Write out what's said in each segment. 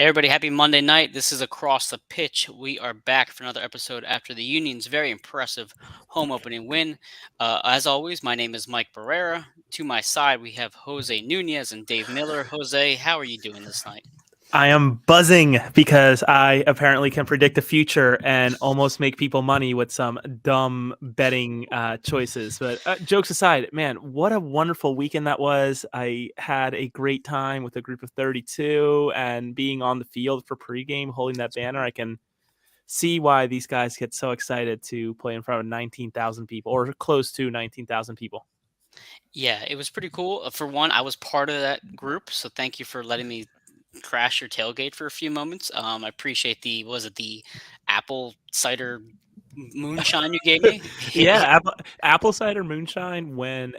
Everybody, happy Monday night. This is Across the Pitch. We are back for another episode after the Union's very impressive home opening win. As always, my name is Mike Barrera. To my side, we have Jose Nunez and Dave Miller. Jose, how are you doing this night? I am buzzing because I apparently can predict the future and almost make people money with some dumb betting choices. But jokes aside, man, what a wonderful weekend that was. I had a great time with a group of 32 and being on the field for pregame, holding that banner. I can see why these guys get so excited to play in front of 19,000 people or close to 19,000 people. Yeah, it was pretty cool. For one, I was part of that group, so thank you for letting me crash your tailgate for a few moments. I appreciate the apple cider moonshine you gave me? Yeah, apple cider moonshine when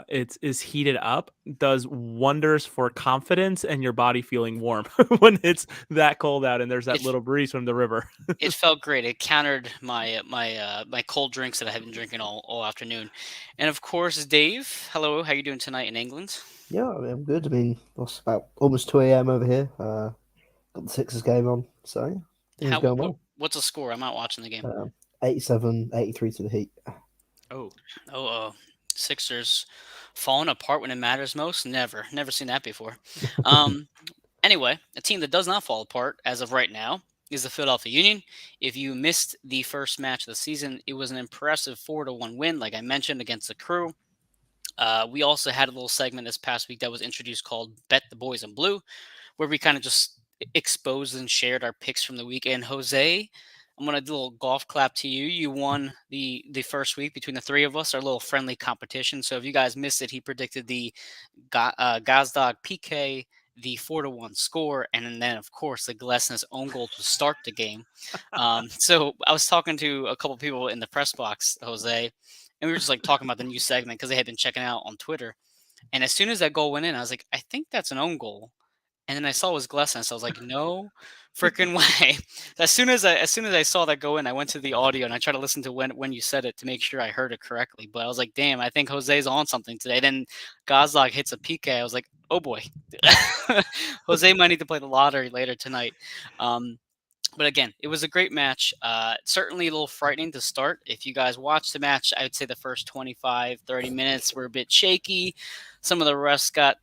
it's is heated up does wonders for confidence and your body feeling warm when it's that cold out and there's that It little breeze from the river. it felt great. It countered my cold drinks that I have been drinking all afternoon. And of course, Dave, hello, how you doing tonight in England? Yeah, I'm good. I mean, it's about almost 2 a.m. over here. Got the Sixers game on, so things going well. What's the score? I'm not watching the game. 87-83 to the Heat. Oh, Sixers falling apart when it matters most? Never seen that before. Anyway, a team that does not fall apart as of right now is the Philadelphia Union. If you missed the first match of the season, it was an impressive 4-1 win, like I mentioned, against the Crew. We also had a little segment this past week that was introduced called Bet the Boys in Blue, where we kind of just exposed and shared our picks from the weekend. Jose, I'm going to do a little golf clap to you. You won the first week between the three of us, our little friendly competition. So if you guys missed it, he predicted the Gazdag PK, the 4-1 score, and then, of course, the Glesnes own goal to start the game. So I was talking to a couple people in the press box, Jose, and we were just like talking about the new segment because they had been checking out on Twitter. And as soon as that goal went in, I was like, I think that's an own goal. And then I saw it was Glesnes. I was like, no freaking way. As soon as I saw that go in, I went to the audio and I tried to listen to when you said it to make sure I heard it correctly. But I was like, damn, I think Jose's on something today. Then Gazdag hits a PK. I was like, oh boy. Jose might need to play the lottery later tonight. But again, it was a great match. Certainly a little frightening to start. If you guys watched the match, I would say the first 25, 30 minutes were a bit shaky. Some of the rest got,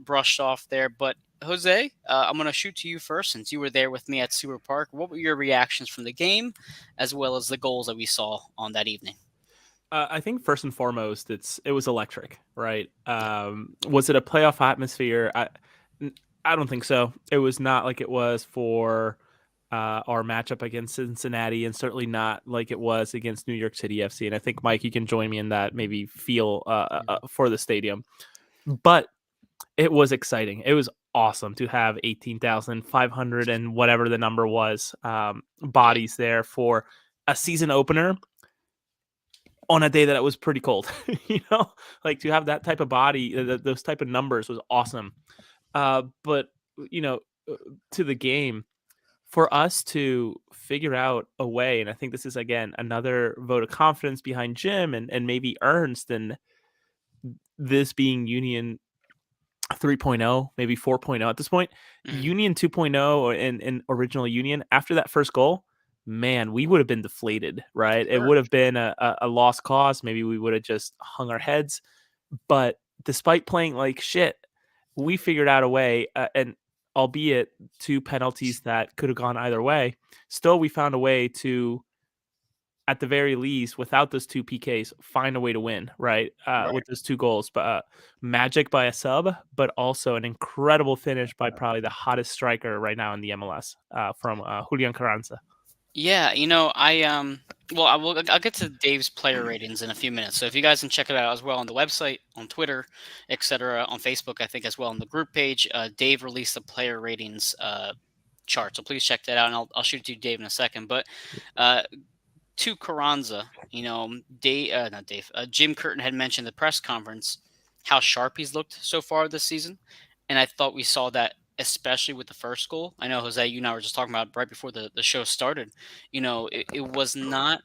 brushed off there. But Jose, I'm going to shoot to you first since you were there with me at Sewer Park. What were your reactions from the game as well as the goals that we saw on that evening? I think first and foremost, it was electric, right? Was it a playoff atmosphere? I don't think so. It was not like it was for our matchup against Cincinnati, and certainly not like it was against New York City FC. And I think, Mike, you can join me in that maybe feel for the stadium. But it was exciting. It was awesome to have 18,500 and whatever the number was bodies there for a season opener on a day that it was pretty cold. Like to have that type of body, those type of numbers was awesome. But to the game, for us to figure out a way, and I think this is, again, another vote of confidence behind Jim and maybe Ernst, and this being Union 3.0, maybe 4.0 at this point, Union 2.0 and original Union, after that first goal, man, we would have been deflated, right? Sure. It would have been a lost cause. Maybe we would have just hung our heads. But despite playing like shit, we figured out a way, and albeit 2 penalties that could have gone either way, still we found a way to, at the very least, without those 2 PKs, find a way to win, right? With those 2 goals. But magic by a sub, but also an incredible finish by probably the hottest striker right now in the MLS, from Julian Carranza. Yeah, I'll get to Dave's player ratings in a few minutes. So if you guys can check it out as well on the website, on Twitter, etc., on Facebook, I think as well on the group page, Dave released the player ratings chart. So please check that out, and I'll shoot it to you, Dave, in a second. But to Carranza, Jim Curtin had mentioned in the press conference how sharp he's looked so far this season, and I thought we saw that especially with the first goal. I know, Jose, you and I were just talking about right before the show started. It was not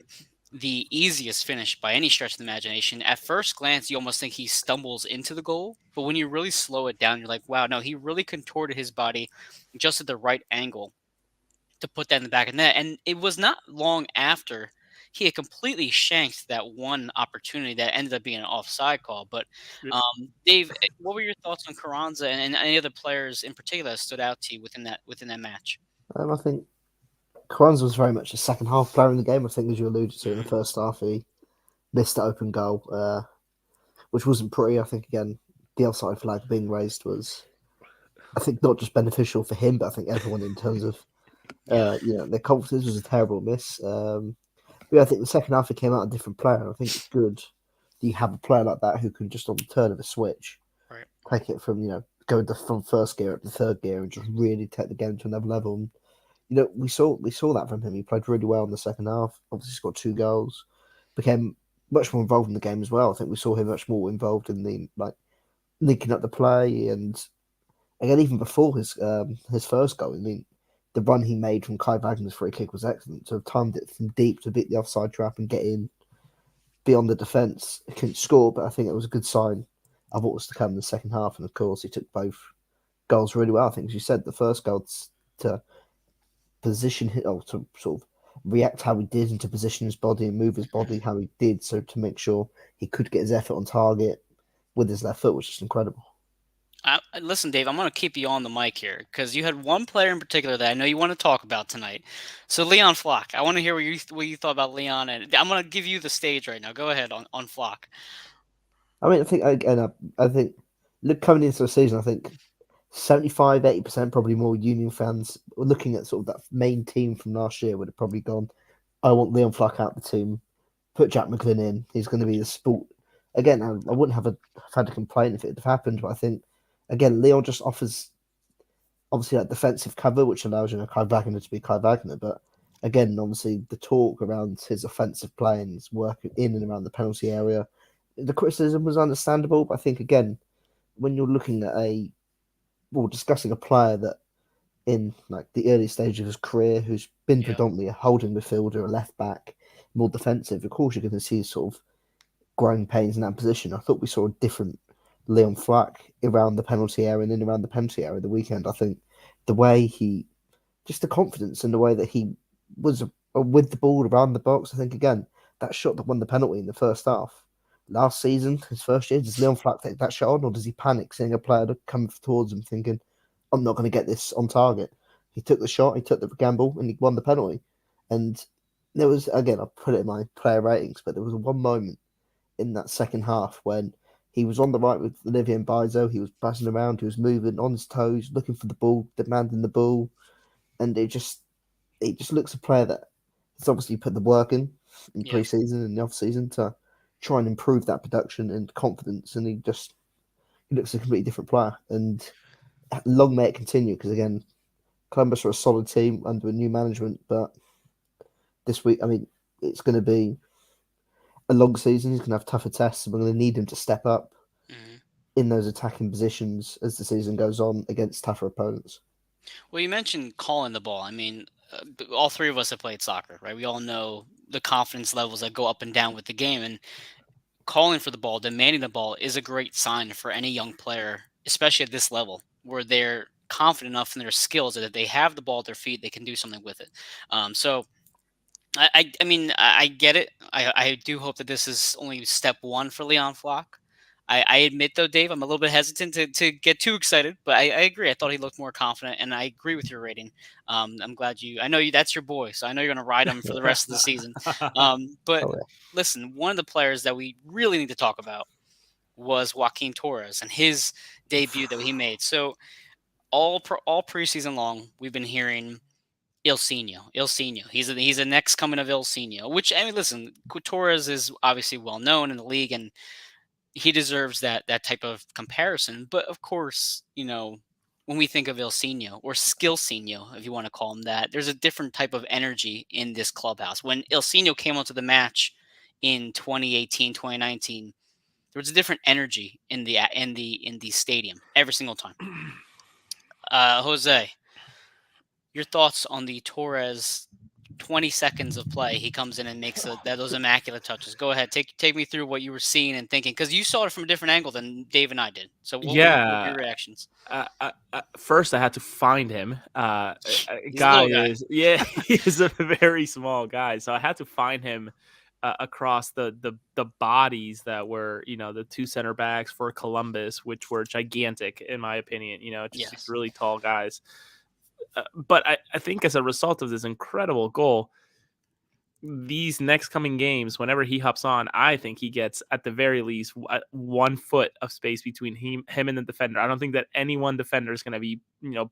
the easiest finish by any stretch of the imagination. At first glance, you almost think he stumbles into the goal, but when you really slow it down, you're like, wow, no, he really contorted his body just at the right angle to put that in the back of the net. And it was not long after he had completely shanked that one opportunity that ended up being an offside call. But Dave, what were your thoughts on Carranza and any other players in particular that stood out to you within that match? I think Carranza was very much a second half player in the game. I think, as you alluded to in the Hmm. first half, he missed that open goal, which wasn't pretty. I think again, the offside flag being raised was, I think, not just beneficial for him, but I think everyone in terms of Yeah. their confidence was a terrible miss. But yeah, I think the second half he came out a different player. And I think it's good that you have a player like that who can just on the turn of a switch Right. take it from going from first gear up to third gear and just really take the game to another level. And, we saw that from him. He played really well in the second half. Obviously, scored two goals. Became much more involved in the game as well. I think we saw him much more involved in the linking up the play and again even before his first goal. I mean, the run he made from Kai Wagner's free kick was excellent. To have timed it from deep to beat the offside trap and get in beyond the defence. He couldn't score, but I think it was a good sign of what was to come in the second half. And of course, he took both goals really well. I think, as you said, the first goal to position or to sort of react how he did and to position his body and move his body how he did, so to make sure he could get his effort on target with his left foot was just incredible. Listen, Dave, I'm going to keep you on the mic here because you had one player in particular that I know you want to talk about tonight. So Leon Flock, I want to hear what you thought about Leon, and I'm going to give you the stage right now. Go ahead on Flock. I mean, I think again, I think look coming into the season, I think 75, 80% probably more Union fans looking at sort of that main team from last year would have probably gone, I want Leon Flack out the team, put Jack McGlynn in. He's going to be the sport. Again, I wouldn't have had a complaint if it had happened, but I think, again, Leon just offers obviously that defensive cover, which allows Kai Wagner to be Kai Wagner. But again, obviously the talk around his offensive play and his work in and around the penalty area, the criticism was understandable. But I think again, when you're looking at discussing a player that in like the early stage of his career who's been Yeah. predominantly a holding midfielder, a left back, more defensive, of course you're going to see sort of growing pains in that position. I thought we saw a different Leon Flack around the penalty area and in around the penalty area the weekend. I think the way he, just the confidence and the way that he was with the ball around the box. I think again that shot that won the penalty in the first half last season, his first year. Does Leon Flack take that shot on, or does he panic seeing a player come towards him, thinking, "I'm not going to get this on target"? He took the shot, he took the gamble, and he won the penalty. And there was again, I put it in my player ratings, but there was one moment in that second half when he was on the right with Olivier Bizo. He was buzzing around, he was moving on his toes, looking for the ball, demanding the ball, and it just looks a player that has obviously put the work in Yeah. pre-season and the off season to try and improve that production and confidence, and he looks a completely different player. And long may it continue because again, Columbus are a solid team under a new management, but this week, I mean, it's going to be a long season. He's going to have tougher tests, and we're going to need him to step up Hmm. in those attacking positions as the season goes on against tougher opponents. Well, you mentioned calling the ball. I mean, all three of us have played soccer, right? We all know the confidence levels that go up and down with the game, and calling for the ball, demanding the ball is a great sign for any young player, especially at this level, where they're confident enough in their skills that if they have the ball at their feet, they can do something with it. So I mean, I get it. I do hope that this is only step one for Leon Flock. I admit, though, Dave, I'm a little bit hesitant to get too excited, but I agree. I thought he looked more confident, and I agree with your rating. I'm glad I know you, that's your boy, so I know you're going to ride him for the rest of the season. But Oh yeah, listen, one of the players that we really need to talk about was Joaquin Torres and his debut that he made. So all preseason long, we've been hearing Il Seno. He's a next coming of Il Seno. Which I mean, listen, Torres is obviously well known in the league, and he deserves that type of comparison. But of course, when we think of Il Seno or Skill Seno, if you want to call him that, there's a different type of energy in this clubhouse. When Il Seno came onto the match in 2018, 2019, there was a different energy in the stadium every single time. Jose, your thoughts on the Torres 20 seconds of play, he comes in and makes those immaculate touches. Go ahead, take me through what you were seeing and thinking, because you saw it from a different angle than Dave and I did. So what were Yeah. your reactions? First, I had to find him. He's a Guy little guy. is yeah, he is a very small guy, so I had to find him across the bodies that were the two center backs for Columbus, which were gigantic in my opinion. Just these Yes. really tall guys. But I think as a result of this incredible goal, these next coming games, whenever he hops on, I think he gets at the very least 1 foot of space between him and the defender. I don't think that any one defender is going to be,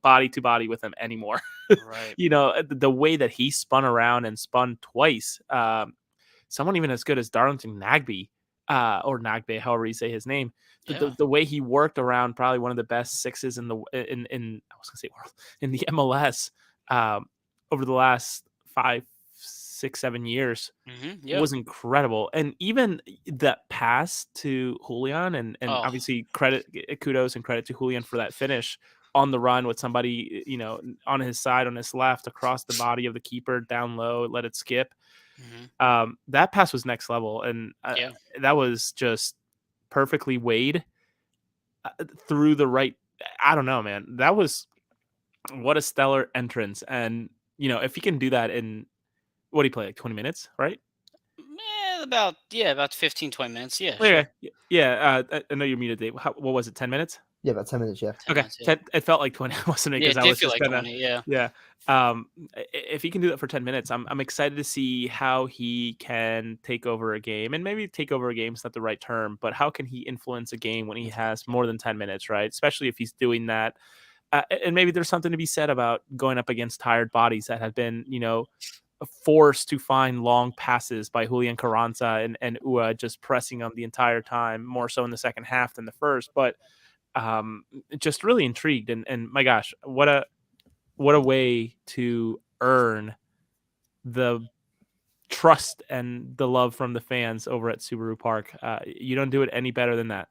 body to body with him anymore. Right. The way that he spun around and spun twice, someone even as good as Darlington Nagbe, or Nagbe, however you say his name, Yeah. the way he worked around probably one of the best sixes in the in I was gonna say world in the MLS, over the last 5, 6, 7 years Yeah. was incredible. And even that pass to Julian, and Oh, obviously kudos and credit to Julian for that finish on the run with somebody, on his side, on his left, across the body of the keeper, down low, let it skip. hmm That pass was next level, and yeah. that was just perfectly weighed through the right. I don't know, man. That was what a stellar entrance, and if he can do that in what do you play, like 20 minutes, right? About 15, 20 minutes. Yeah, Okay, sure. yeah. I know you're muted, Dave. What was it? 10 minutes? Yeah, about 10 minutes. Yeah. 10 Okay, minutes. Yeah. 10, it felt like 20, wasn't it? Yeah, Because it I did was feel just like kind of 20. Yeah. yeah. If he can do that for 10 minutes, I'm excited to see how he can take over a game, and maybe take over a game is not the right term, but how can he influence a game when he has more than 10 minutes, right? Especially if he's doing that, and maybe there's something to be said about going up against tired bodies that have been, forced to find long passes by Julian Carranza and Ua, just pressing them the entire time, more so in the second half than the first. But just really intrigued, and my gosh, what a way to earn the trust and the love from the fans over at Subaru Park. You don't do it any better than that.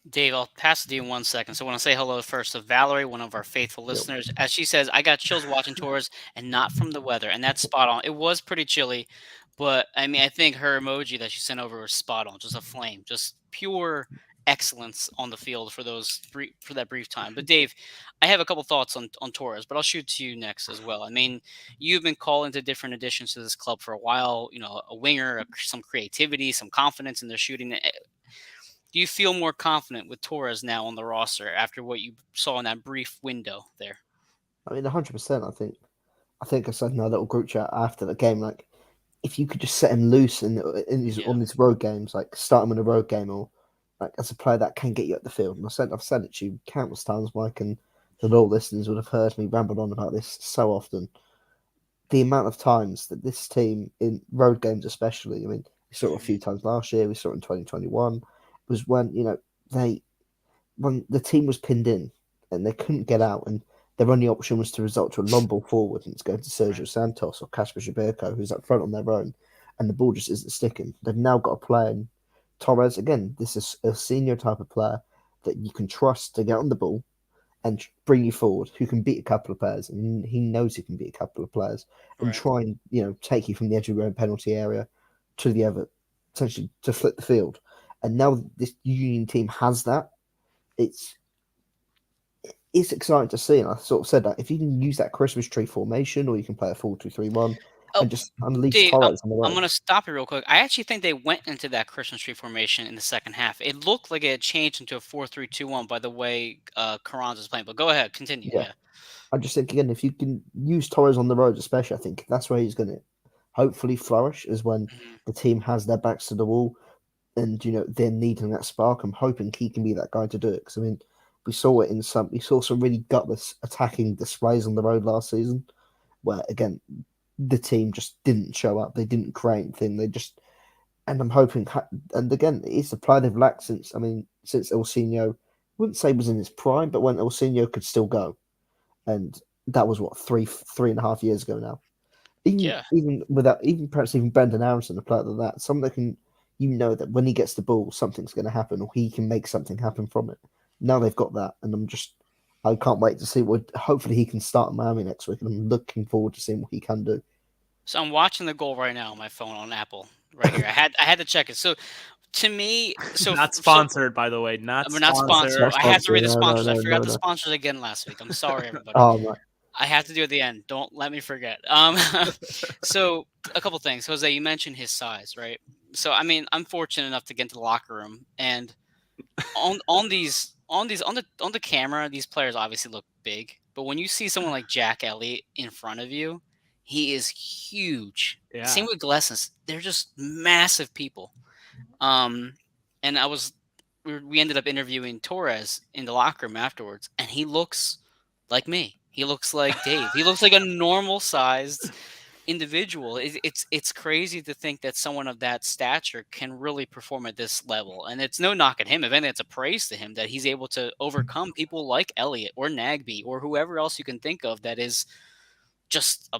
Dave, I'll pass it to you in 1 second. So I want to say hello first to Valerie, one of our faithful Yep. listeners. As she says, I got chills watching tours and not from the weather. And that's spot on. It was pretty chilly, but I mean, I think her emoji that she sent over was spot on. Just a flame, just pure excellence on the field for for that brief time. But Dave, I have a couple thoughts on Torres, but I'll shoot to you next as well. I mean, you've been calling to different additions to this club for a while. A winger, some creativity, some confidence in their shooting. Do you feel more confident with Torres now on the roster after what you saw in that brief window there? I mean, 100%. I think I said in our little group chat after the game, like, if you could just set him loose Yeah. on these road games, like start him in a road game, or like as a player that can get you at the field. And I've said it to you countless times, Mike, and the loyal listeners would have heard me ramble on about this so often. The amount of times that this team in road games, especially, I mean, we saw it a Mhm. few times last year. We saw it in 2021. Was when they when the team was pinned in and they couldn't get out, and their only option was to resort to a long ball forward, and it's going to Sergio Right. Santos or Casper Jabirko, who's up front on their own, and the ball just isn't sticking. They've now got a player in Torres. Again, this is a senior type of player that you can trust to get on the ball and bring you forward, who can beat a couple of players, and he knows he can beat a couple of players, and Right. try and take you from the edge of your own penalty area to the other, essentially to flip the field. And now this Union team has that. It's it's exciting to see, and I sort of said that if you can use that Christmas tree formation, or you can play a 4-2-3-1 Oh, and just unleash Dave, Torres on the I'm road. gonna stop you real quick. I actually think they went into that Christmas tree formation in the second half. It looked like it had changed into a 4-3-2-1 by the way Carranza is playing. But go ahead, continue. Yeah, Yeah. I just think again, if you can use Torres on the road, especially, I think that's where he's going to hopefully flourish. Is when Mhm. the team has their backs to the wall, and they're needing that spark. I'm hoping he can be that guy to do it. Because I mean, we saw some really gutless attacking displays on the road last season, where again the team just didn't show up. They didn't create anything. They just and I'm hoping, and again, it's a player they've lacked since Ilsinho. I wouldn't say was in his prime, but when Ilsinho could still go, and that was what 3.5 years ago now. Even Yeah. even without even perhaps even Brendan Aronson, a player like that, someone that can that when he gets the ball, something's going to happen, or he can make something happen from it. Now they've got that, and I can't wait to see what. Hopefully, he can start in Miami next week, and I'm looking forward to seeing what he can do. So I'm watching the goal right now on my phone on Apple right here. I had to check it. So to me, Not so sponsored, by the way. Not we're not Not sponsored. sponsored. I have to read sponsored. the No, no, sponsors. I no, forgot no, the no. sponsors again last week. I'm sorry, everybody. Oh my. I have to do it at the end. Don't let me forget. So a couple things, Jose. You mentioned his size, right? So I mean, I'm fortunate enough to get into the locker room, and on the camera, these players obviously look big. But when you see someone like Jack Elliott in front of you, he is huge. Same Yeah. with Glessons. They're just massive people. Um, and we ended up interviewing Torres in the locker room afterwards, and he looks like me. He looks like Dave. He looks like a normal sized individual. It's crazy to think that someone of that stature can really perform at this level, and it's no knock at him. If anything, it's a praise to him that he's able to overcome people like Elliot or Nagby or whoever else you can think of that is just a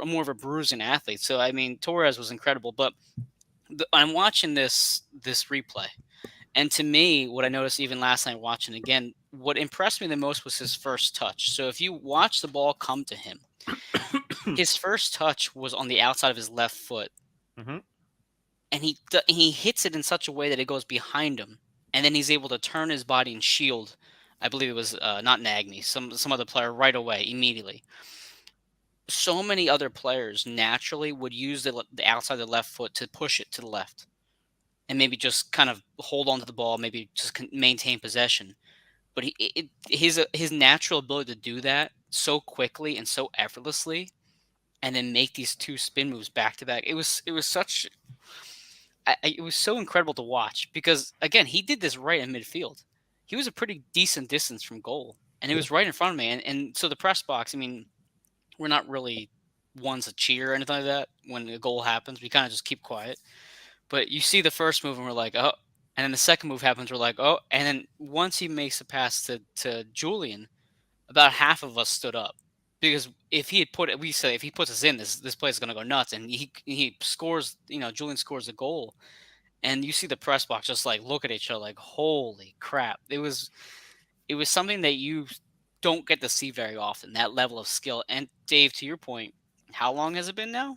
more of a bruising athlete. So I mean, Torres was incredible, but I'm watching this replay, and to me, what I noticed even last night watching again, what impressed me the most was his first touch. So if you watch the ball come to him, his first touch was on the outside of his left foot, Hmm. and he hits it in such a way that it goes behind him, and then he's able to turn his body and shield. I believe it was not Nagny, some other player right away immediately. So many other players naturally would use the outside of the left foot to push it to the left and maybe just kind of hold on to the ball, maybe just maintain possession. But his natural ability to do that so quickly and so effortlessly, and then make these two spin moves back to back. It was such it was so incredible to watch because again he did this right in midfield. He was a pretty decent distance from goal, and it Yeah. was right in front of me. And so the press box. I mean, we're not really ones to cheer or anything like that when a goal happens. We kind of just keep quiet. But you see the first move, and we're like, oh. And then the second move happens, we're like, oh. And then once he makes a pass to Julian, about half of us stood up because if he had put it, we say if he puts us in, this play is going to go nuts, and he scores. Julian scores a goal, and you see the press box just like look at each other like, holy crap! It was something that you don't get to see very often. That level of skill. And Dave, to your point, how long has it been now?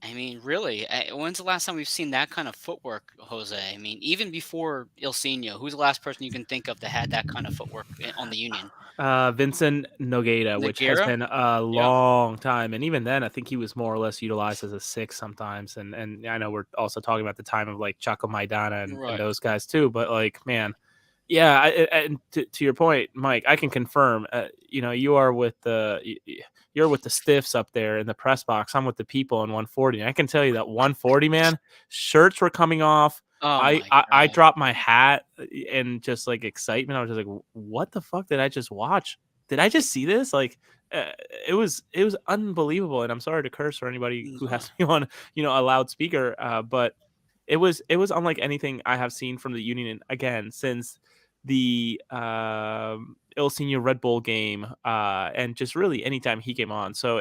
I mean, really, when's the last time we've seen that kind of footwork, Jose? I mean, even before Ilsinho, who's the last person you can think of that had that kind of footwork on the Union? Vincent Nogueira, which has Nogueira? been a Yeah. long time, and even then, I think he was more or less utilized as a six sometimes. And I know we're also talking about the time of like Chaco Maidana and Right. those guys too. But like, man, yeah. And to your point, Mike, I can confirm. You are with you're with the stiffs up there in the press box. I'm with the people in 140. And I can tell you that 140, man, shirts were coming off. Oh I, my I I god. dropped my hat and just like excitement. I was just like, "What the fuck did I just watch? Did I just see this?" Like, uh, it was unbelievable. And I'm sorry to curse for anybody who No. has me on a loudspeaker, but it was unlike anything I have seen from the Union again since the Il Senior Red Bull game, and just really anytime he came on. So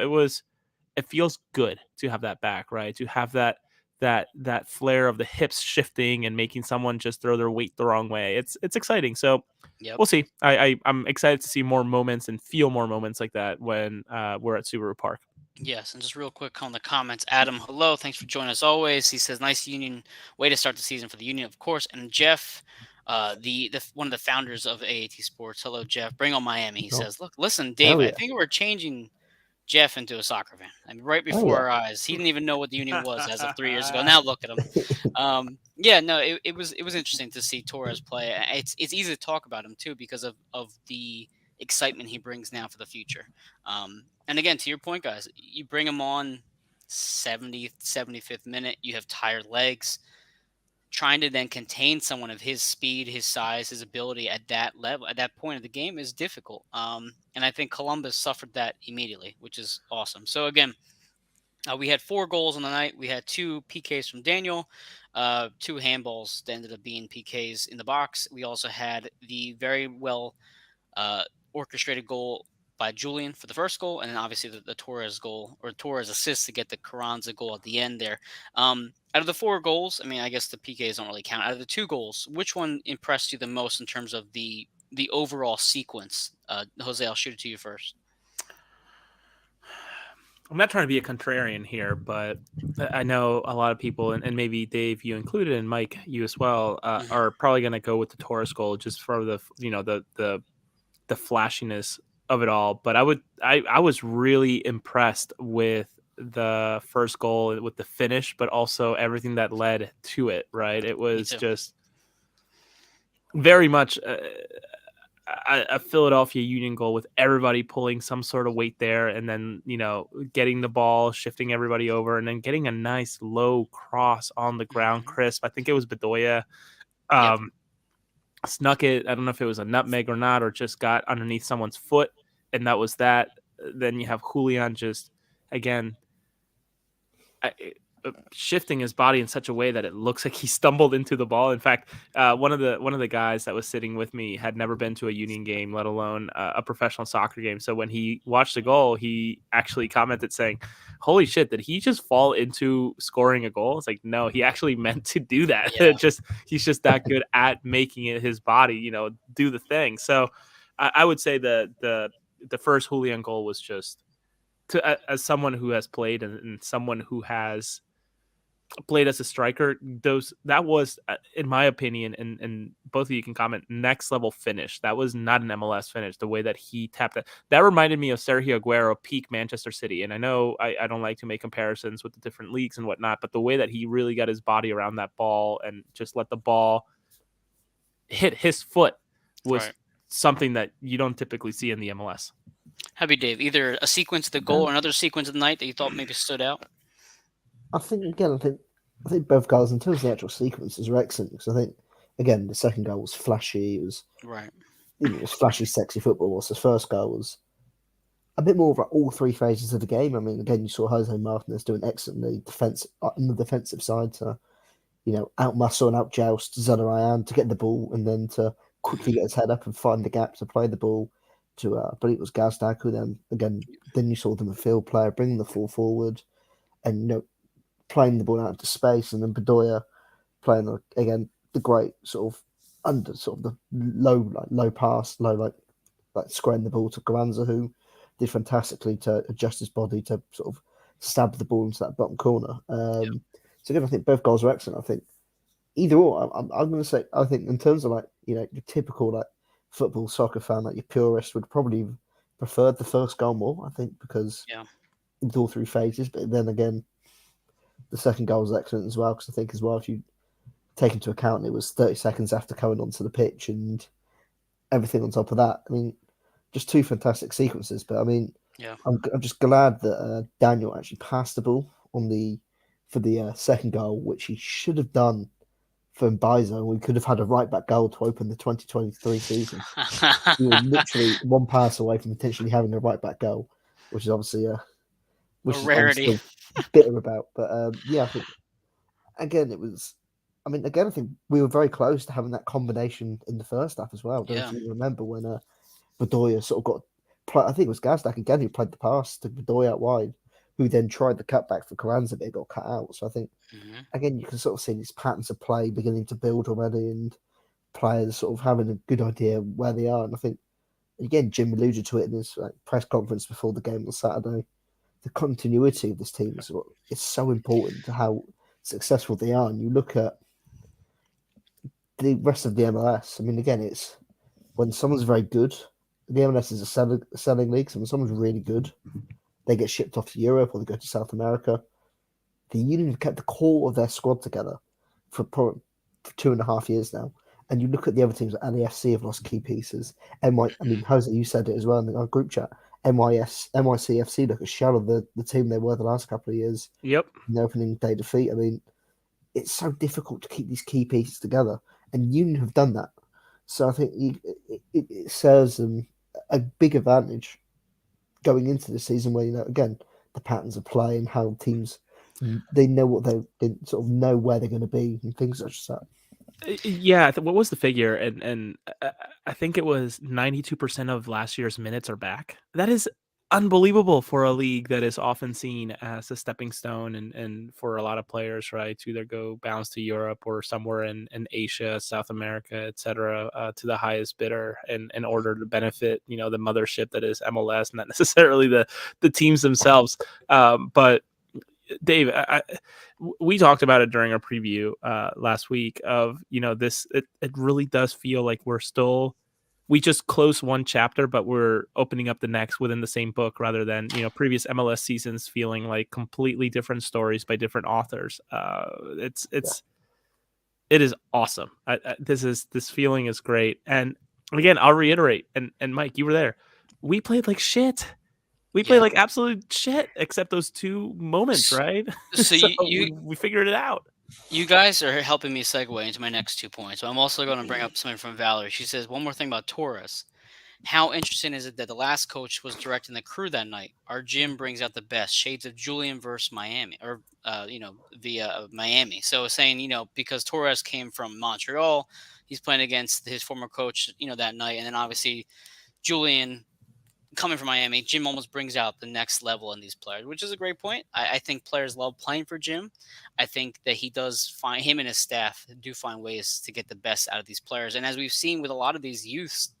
it feels good to have that back, right? To have that flare of the hips shifting and making someone just throw their weight the wrong way. It's exciting. So Yep. we'll see. I'm excited to see more moments and feel more moments like that when we're at Subaru Park. Yes, and just real quick on the comments, Adam, hello, thanks for joining us always. He says, "Nice Union way to start the season for the Union, of course." And Jeff, the one of the founders of AAT Sports, hello Jeff, bring on Miami. He Oh, says, "Look, listen, Dave, hell I yeah. think we're changing Jeff into a soccer fan. I mean, right Oh before yeah. our eyes, he didn't even know what the Union was as of 3 years ago. Now look at him." Yeah, no, it was interesting to see Torres play. It's easy to talk about him too because of the excitement he brings now for the future. And again, to your point, guys, you bring him on 70th, 75th minute, you have tired legs. Trying to then contain someone of his speed, his size, his ability at that level, at that point of the game is difficult. And I think Columbus suffered that immediately, which is awesome. So again, we had 4 goals on the night. We had 2 PKs from Daniel, 2 handballs that ended up being PKs in the box. We also had the very well uh, orchestrated goal by Julian for the first goal, and then obviously the Torres goal or Torres assist to get the Carranza goal at the end there. Out of the 4 goals, I mean, I guess the PKs don't really count. Out of the 2 goals, which one impressed you the most in terms of the overall sequence? Jose, I'll shoot it to you first. I'm not trying to be a contrarian here, but I know a lot of people, and maybe Dave, you included, and Mike, you as well, Hmm. are probably going to go with the Taurus goal just for the the flashiness of it all. But I was really impressed with the first goal, with the finish, but also everything that led to it. Right, it Me was too. just very much a Philadelphia Union goal with everybody pulling some sort of weight there, and then getting the ball, shifting everybody over, and then getting a nice low cross on the ground, Hmm. crisp. I think it was Bedoya. Yep. Um, Snuck it. I don't know if it was a nutmeg or not, or just got underneath someone's foot, and that was that. Then you have Julian just again I, shifting his body in such a way that it looks like he stumbled into the ball. In fact, one of the guys that was sitting with me had never been to a Union game, let alone a professional soccer game. So when he watched the goal, he actually commented saying, "Holy shit! Did he just fall into scoring a goal?" It's like, no, he actually meant to do that. Yeah. Just he's just that good at making it his body, do the thing. So I would say the first Julian goal was just as someone who has played and someone who has played as a striker, those that was, in my opinion, and both of you can comment, next level finish. That was not an MLS finish. The way that he tapped it, that reminded me of Sergio Aguero peak Manchester City. And I know I don't like to make comparisons with the different leagues and whatnot, but the way that he really got his body around that ball and just let the ball hit his foot was Right. something that you don't typically see in the MLS. How about you, Dave? Either a sequence of the goal Yeah. or another sequence of the night that you thought maybe stood out? I think again, I think both goals in terms of the actual sequences are excellent because I think again the second goal was flashy. It was Right. it was flashy, sexy football. Whilst the first goal was a bit more of like all three phases of the game. I mean, again, you saw Jose Martinez doing excellently defense on the defensive side to out muscle and out joust Zanarayan to get the ball and then to quickly Hmm. get his head up and find the gap to play the ball to but it was Gazdag who then you saw the midfield player bringing the ball forward and playing the ball out into space and then Bedoya playing again the great sort of under sort of the low pass like squaring the ball to Garanza who did fantastically to adjust his body to sort of stab the ball into that bottom corner. Yep. So again, I think both goals are excellent. I think either or. I'm going to say I think in terms of like your typical like football soccer fan, like your purist would probably prefer the first goal more. I think because Yeah. it's all through phases, but then again, the second goal was excellent as well because I think as well if you take into account it was 30 seconds after coming onto the pitch and everything on top of that. I mean, just two fantastic sequences. But I mean, Yeah. I'm just glad that Daniel actually passed the ball for the second goal, which he should have done for Mbaizo. We could have had a right back goal to open the 2023 season. We were literally one pass away from potentially having a right back goal, which is obviously A which is I'm rarity. still bitter about. But yeah, I think again it was. I mean, again, I think we were very close to having that combination in the first half as well. I don't know if Yeah. you remember when Bedoya sort of I think it was Gazdak again who played the pass to Bedoya out wide, who then tried the cutback for Carranza, but it got cut out. So I think Hmm. again you can sort of see these patterns of play beginning to build already, and players sort of having a good idea where they are. And I think again Jim alluded to it in his press conference before the game on Saturday. The continuity of this team is so important to how successful they are. And you look at the rest of the MLS. I mean, again, it's when someone's very good. The MLS is a selling league. So when someone's really good, they get shipped off to Europe or they go to South America. The Union have kept the core of their squad together for 2.5 years now. And you look at the other teams, like LAFC have lost key pieces. I mean, Jose, you said it as well in our group chat. NYCFC look a shell of the team they were the last couple of years Yep. in the opening day defeat. I mean, it's so difficult to keep these key pieces together, and Union have done that. So I think it serves them a big advantage going into the season where again the patterns of play and how teams they know what they sort of know where they're going to be and things such as that. Yeah, what was the figure? And I think it was 92% of last year's minutes are back. That is unbelievable for a league that is often seen as a stepping stone and for a lot of players, right, to either go bounce to Europe or somewhere in Asia, South America, etc., to the highest bidder in order to benefit, the mothership that is MLS, not necessarily the teams themselves. But Dave, we talked about it during our preview last week of, this, it really does feel like we just closed one chapter, but we're opening up the next within the same book rather than, previous MLS seasons feeling like completely different stories by different authors. It is awesome. This feeling is great. And again, I'll reiterate, and Mike, you were there. We played like shit. We played Yeah. like absolute shit, except those two moments, right? So So you we figured it out. you guys are helping me segue into my next 2 points. So I'm also going to bring up something from Valerie. She says one more thing about Torres. How interesting is it that the last coach was directing the crew that night? Our gym brings out the best shades of Julian versus Miami, or via Miami. So saying, because Torres came from Montreal, he's playing against his former coach, that night, and then obviously Julian coming from Miami, Jim almost brings out the next level in these players, which is a great point. I think players love playing for Jim. I think that he does find him and his staff do find ways to get the best out of these players. And as we've seen with a lot of these youths,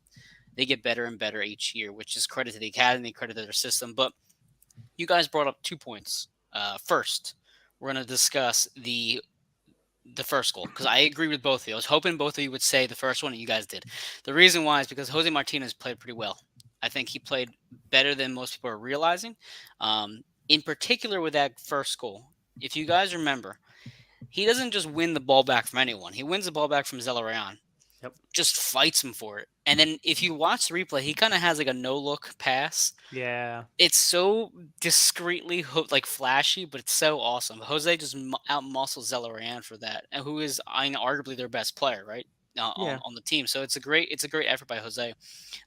they get better and better each year, which is credit to the academy, credit to their system. But you guys brought up 2 points. First, we're going to discuss the first goal, because I agree with both of you. I was hoping both of you would say the first one, and you guys did. The reason why is because Jose Martinez played pretty well. I think he played better than most people are realizing. In particular with that first goal, if you guys remember, he doesn't just win the ball back from anyone. He wins the ball back from Zelarayan. Yep. Just fights him for it. And then if you watch the replay, he kind of has like a no-look pass. Yeah. It's so discreetly flashy, but it's so awesome. Jose just out-muscles Zelarayan for that, and who is arguably their best player, right? On the team. So it's a great effort by Jose.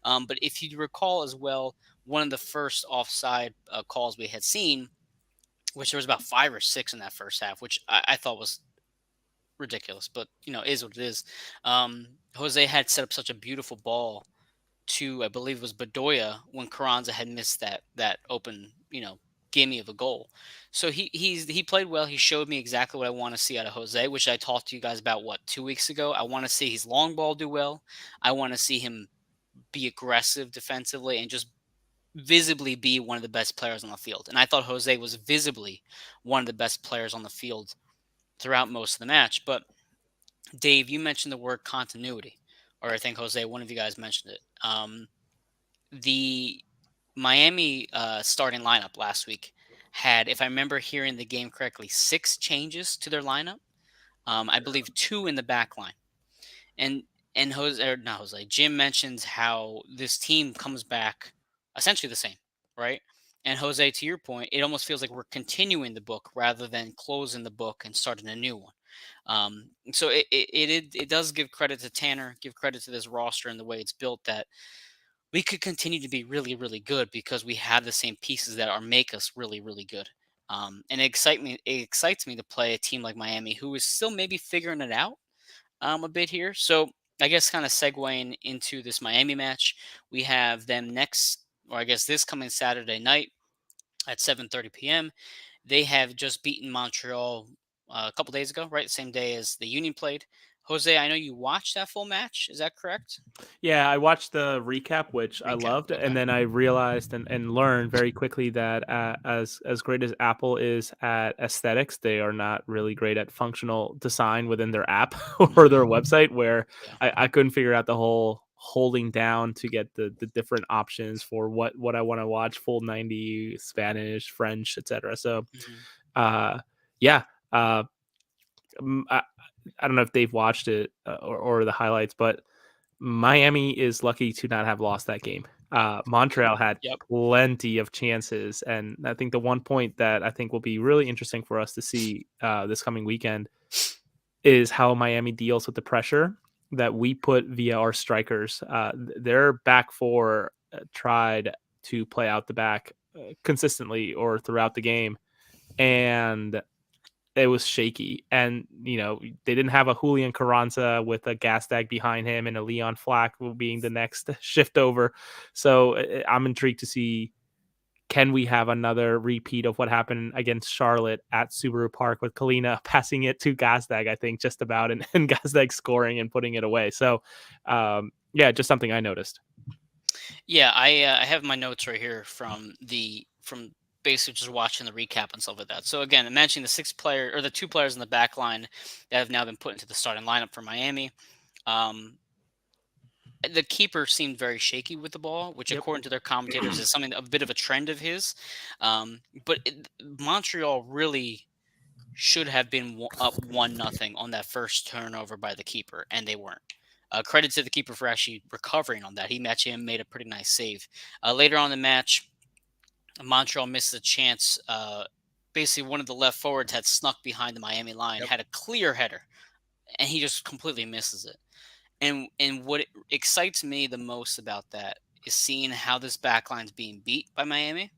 But if you recall as well, one of the first offside calls we had seen, which there was about 5 or 6 in that first half, which I thought was ridiculous, but is what it is. Jose had set up such a beautiful ball to, I believe it was Bedoya, when Carranza had missed that open, gimme of a goal. So he played well. He showed me exactly what I want to see out of Jose, which I talked to you guys about 2 weeks ago. I want to see his long ball do well. I want to see him be aggressive defensively and just visibly be one of the best players on the field. And I thought Jose was visibly one of the best players on the field throughout most of the match. But Dave, you mentioned the word continuity, or I think Jose, one of you guys mentioned it. The Miami starting lineup last week had, if I remember hearing the game correctly, 6 changes to their lineup. I believe 2 in the back line. And Jim mentions how this team comes back essentially the same, right? And Jose, to your point, it almost feels like we're continuing the book rather than closing the book and starting a new one. So it does give credit to Tanner, give credit to this roster and the way it's built, that we could continue to be really, really good because we have the same pieces that make us really, really good. And it excites me to play a team like Miami, who is still maybe figuring it out a bit here. So I guess kind of segueing into this Miami match, we have them next, or I guess this coming Saturday night at 7:30 p.m. They have just beaten Montreal a couple days ago, right? Same day as the Union played. Jose, I know you watched that full match. Is that correct? Yeah, I watched the recap, which I loved, Okay. and then I realized and learned very quickly that as great as Apple is at aesthetics, they are not really great at functional design within their app or their website. Where Yeah. I couldn't figure out the whole holding down to get the different options for what I want to watch, full 90, Spanish, French, etc. So, yeah. I don't know if Dave watched it or the highlights, but Miami is lucky to not have lost that game. Montreal had plenty of chances, and I think the one point that I think will be really interesting for us to see this coming weekend is how Miami deals with the pressure that we put via our strikers. Their back four tried to play out the back consistently or throughout the game, and it was shaky. And, they didn't have a Julian Carranza with a Gastag behind him and a Leon Flack being the next shift over. So I'm intrigued to see can we have another repeat of what happened against Charlotte at Subaru Park with Kalina passing it to Gazdag, I think, just about, and Gazdag scoring and putting it away. So, yeah, just something I noticed. Yeah, I have my notes right here from basically just watching the recap and stuff like that. So again, mentioning the the 2 players in the back line that have now been put into the starting lineup for Miami. Um, the keeper seemed very shaky with the ball, which Yep. according to their commentators is something a bit of a trend of his. Montreal really should have been up 1-0 on that first turnover by the keeper, and they weren't. Credit to the keeper for actually recovering on that. He actually made a pretty nice save. Later on in the match, Montreal missed a chance. Basically, one of the left forwards had snuck behind the Miami line, Yep. had a clear header, and he just completely misses it. And what excites me the most about that is seeing how this backline's being beat by Miami,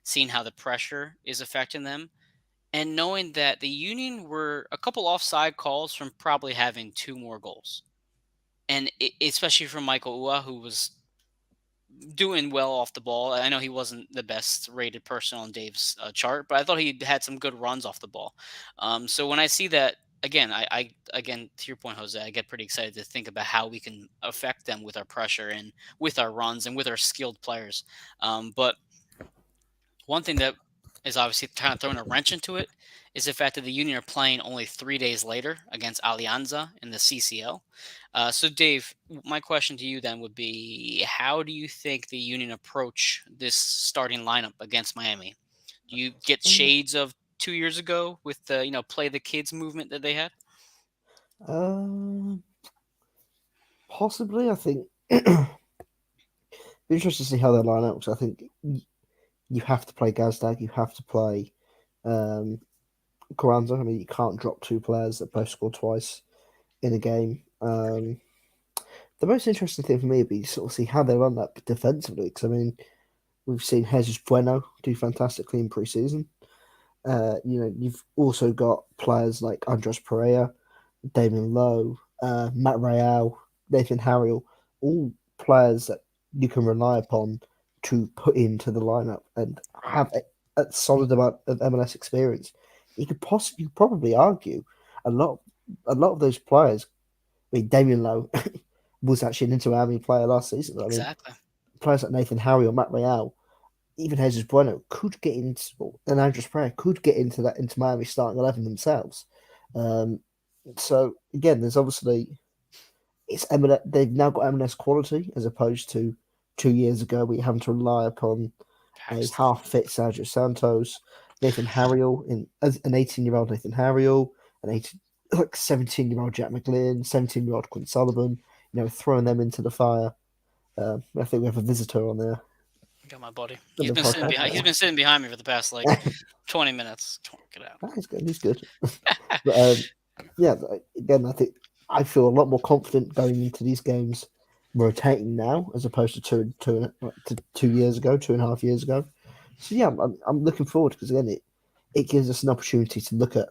seeing how the pressure is affecting them, and knowing that the Union were a couple offside calls from probably having 2 more goals. And especially from Michael Ua, who was doing well off the ball. I know he wasn't the best rated person on Dave's chart, but I thought he had some good runs off the ball. So when I see that again, I again to your point, Jose, I get pretty excited to think about how we can affect them with our pressure and with our runs and with our skilled players. But one thing that is obviously kind of throwing a wrench into it is the fact that the Union are playing only 3 days later against Alianza in the CCL. So, Dave, my question to you then would be: how do you think the Union approach this starting lineup against Miami? Do you get shades of 2 years ago with the play the kids movement that they had? Um, Possibly, I think. Be interested to see how they line up because I think you have to play Gazdag, you have to play um, Carranza. I mean, you can't drop 2 players that both score twice in a game. The most interesting thing for me would be to sort of see how they run that defensively because I mean, we've seen Jesus Bueno do fantastically in pre-season. You've also got players like Andres Pereira, Damien Lowe, Matt Real, Nathan Harriel, all players that you can rely upon to put into the lineup and have a solid amount of MLS experience. You could probably argue a lot, a lot of those players. I mean, Damien Lowe was actually an Inter Miami player last season. I mean, Exactly. players like Nathan Harriel, Matt Real, even Jesus Bueno could get into, and Andres Pereira could get into Miami starting 11 themselves. Um, so again, there's obviously they've now got MLS quality as opposed to 2 years ago where you having to rely upon a Paxton. half fit Sergio Santos, Nathan Harriel in as an 18-year-old Nathan Harriel, an 18 like 17-year-old Jack McGlynn, 17-year-old Quinn Sullivan, throwing them into the fire. I think we have a visitor on there Got my buddy. on He's the been sitting podcast behind. He's now. been sitting behind me for the past like 20 minutes. Get out. He's good. He's good. But yeah, again, I think I feel a lot more confident going into these games, rotating now as opposed to 2 years ago, 2.5 years ago. So yeah, I'm looking forward because again, it gives us an opportunity to look at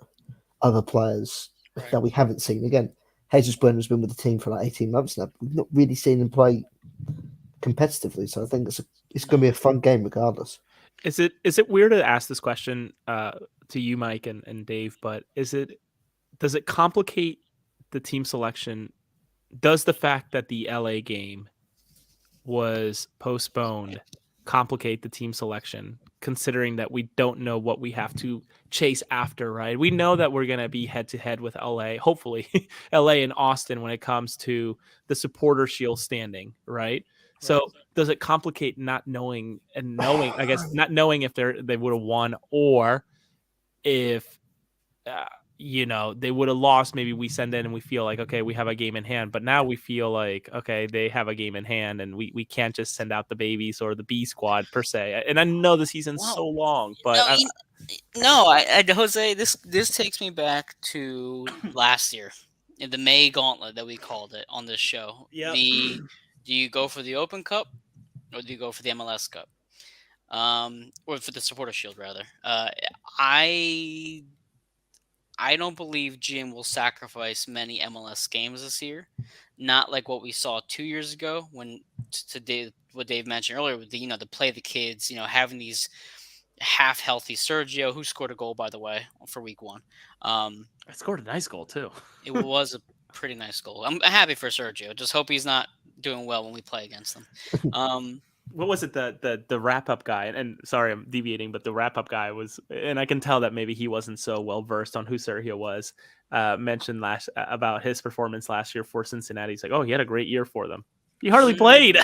other players Right. that we haven't seen. Again, Jesus Bueno has been with the team for like 18 months now. We've not really seen him play competitively, so I think it's going No. to be a fun game regardless. Is it weird to ask this question to you, Mike and Dave? But does it complicate the team selection? Does the fact that the LA game was postponed complicate the team selection, considering that we don't know what we have to chase after, right? We know that we're going to be head to head with LA, hopefully LA and Austin when it comes to the supporter shield standing, right? Right. So does it complicate not knowing and knowing, I guess, not knowing if they would have won or if uh, they would have lost. Maybe we send in and we feel like, okay, we have a game in hand, but now we feel like, okay, they have a game in hand and we can't just send out the babies or the B squad per se. And I know the season's Well, so long, but no, no, Jose. This takes me back to last year, in the May Gauntlet that we called it on this show. yep. Do you go for the Open Cup or do you go for the MLS Cup? Or for the Supporter Shield rather. I I don't believe Jim will sacrifice many MLS games this year. Not like what we saw 2 years ago when what Dave mentioned earlier with the to play the kids, having these half healthy Sergio, who scored a goal by the way for week one. I scored a nice goal too. It was a pretty nice goal. I'm happy for Sergio. Just hope he's not doing well when we play against them. What was it, the wrap up guy? And sorry, I'm deviating, but the wrap up guy was, and I can tell that maybe he wasn't so well versed on who Sergio was. Mentioned last about his performance last year for Cincinnati. He's like, oh, he had a great year for them. He hardly played.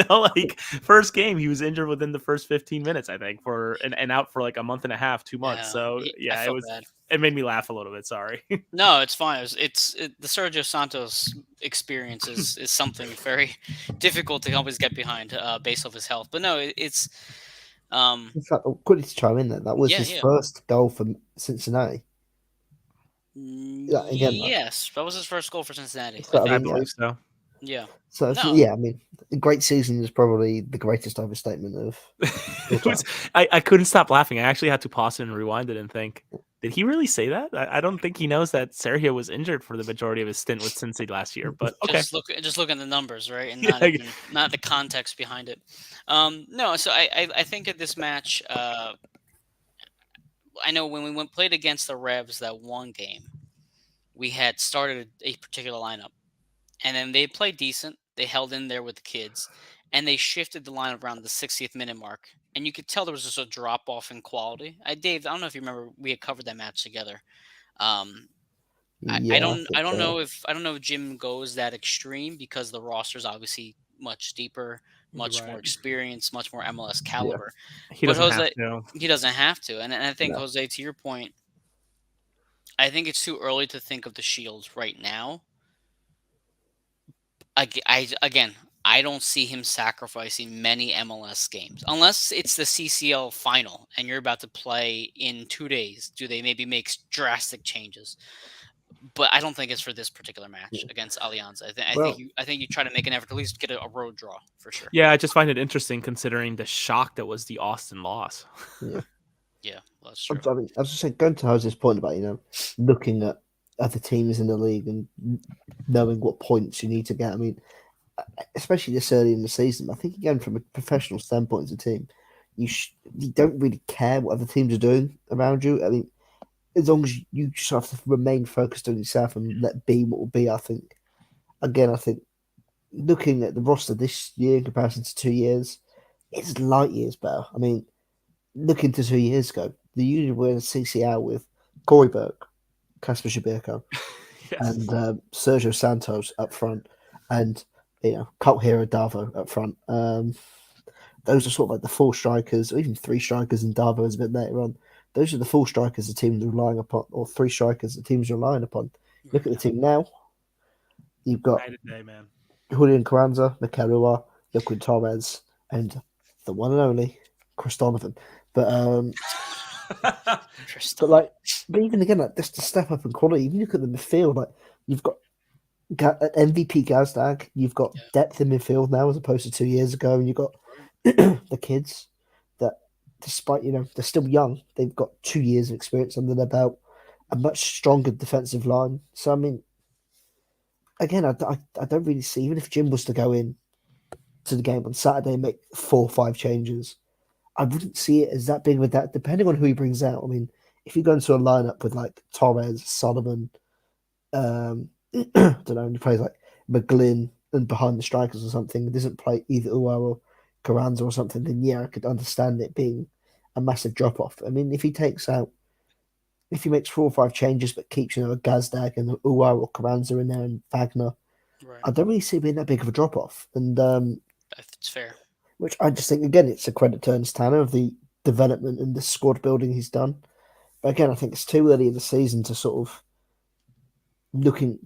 Like first game, he was injured within the first 15 minutes, I think, and out for like a month and a half, 2 months. Yeah, So I yeah, felt bad. it made me laugh a little bit. Sorry. No, it's fine. The Sergio Santos experience is something very difficult to always get behind based off his health. But no, it's In fact, quickly to chime in there, that was yeah, his yeah. first goal for Cincinnati. Yeah, again, Yes, that was his first goal for Cincinnati. So, I I think. I mean, believe so. Yeah. so No. yeah, I mean, a great season is probably the greatest overstatement of. I couldn't stop laughing. I actually had to pause it and rewind it and think, did he really say that? I don't think he knows that Sergio was injured for the majority of his stint with Cincy last year. But okay, Just look at the numbers, right, and Yeah, not the context behind it. No, so I think at this match, I know when we played against the Revs that one game, we had started a particular lineup, and then they played decent. They held in there with the kids, and they shifted the lineup around the 60th minute mark, and you could tell there was just a drop off in quality. Dave, I don't know if you remember, we had covered that match together. Um, Yeah, I don't know if Jim goes that extreme because the roster's obviously much deeper, much more right. experienced, much more MLS caliber. He But doesn't have Jose, to. he doesn't have to, and I think No. Jose, to your point, I think it's too early to think of the Shields right now. Again, I don't see him sacrificing many MLS games unless it's the CCL final and you're about to play in 2 days. Do they maybe make drastic changes? But I don't think it's for this particular match against Alianza. I think you try to make an effort to at least get a road draw for sure. Yeah, I just find it interesting considering the shock that was the Austin loss. Yeah. Yeah, well, that's true. I mean, I was just saying, going to Jose's point about looking at other teams in the league and knowing what points you need to get. I mean, especially this early in the season, I think again from a professional standpoint as a team, you don't really care what other teams are doing around you. I mean, as long as you just have to remain focused on yourself and let be what will be. I think looking at the roster this year in comparison to 2 years, it's light years better. I mean, looking to 2 years ago, the Union were in a CCL with Corey Burke, Kasper Shabirko, Yes. and Sergio Santos up front, and cult hero Davo up front. Those are sort of like the four strikers, or even three strikers, and Davo is a bit later on. Those are the four strikers the teams are relying upon, or three strikers the teams are relying upon. Look at the team now. You've got Night and day, man. Julian Carranza, Mikelua, Joaquin Torres, and the one and only Chris Donovan. But but even again, like just to step up in quality, even look at the midfield, like you've got an MVP Gazdag, you've got depth in midfield now as opposed to 2 years ago, and you've got the kids that, despite they're still young, they've got 2 years of experience under their belt, a much stronger defensive line. So I mean, again, I don't really see, even if Jim was to go in to the game on Saturday and make 4 or 5 changes, I wouldn't see it as that big of a doubt, depending on who he brings out. I mean, if you go into a lineup with like Torres, Solomon, I don't know, and he plays like McGlynn and behind the strikers or something, doesn't play either Uar or Carranza or something, then yeah, I could understand it being a massive drop off. I mean, if he makes 4 or 5 changes but keeps, a Gazdag and Uar or Carranza in there and Wagner, Right. I don't really see it being that big of a drop off. And It's fair. which I just think, again, it's a credit to Ernst Tanner of the development and the squad building he's done. But again, I think it's too early in the season to sort of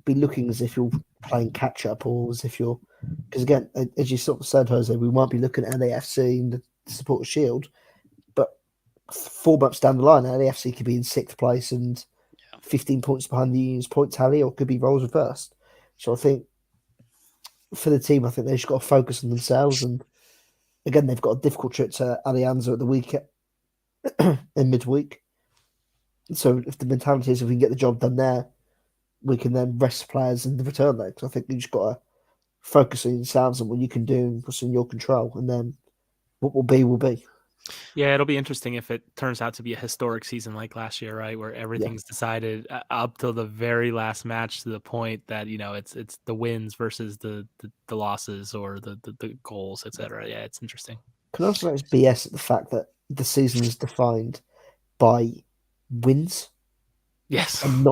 be looking as if you're playing catch up, or as if you're, because again, as you sort of said, Jose, we might be looking at LAFC and the Supporter Shield, but 4 months down the line, LAFC could be in 6th place and 15 points behind the Union's point tally, or could be roles reversed. So I think for the team, I think they've just got to focus on themselves. And again, they've got a difficult trip to Alianza at the weekend in midweek. So if the mentality is if we can get the job done there, we can then rest players in the return leg. So I think you just got to focusing yourselves on what you can do and what's in your control, and then what will be will be. Yeah, it'll be interesting if it turns out to be a historic season like last year, right, where Yeah, everything's decided up till the very last match to the point that it's the wins versus the losses or the goals, etc. Yeah, it's interesting. can also it's BS at the fact that the season is defined by wins Yes. and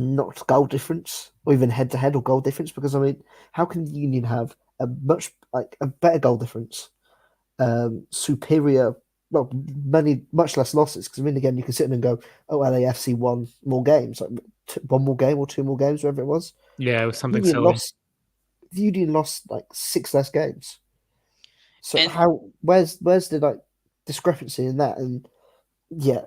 not goal difference, or even head to head or goal difference. Because I mean, how can the Union have a better goal difference, superior, well, much less losses? Because I mean, again, you can sit in and go, oh, LAFC won more games, like one more game or two more games, whatever it was. Yeah, it was something Union silly. lost. The Union lost like six less games. So And how? Where's the like discrepancy in that? And yeah,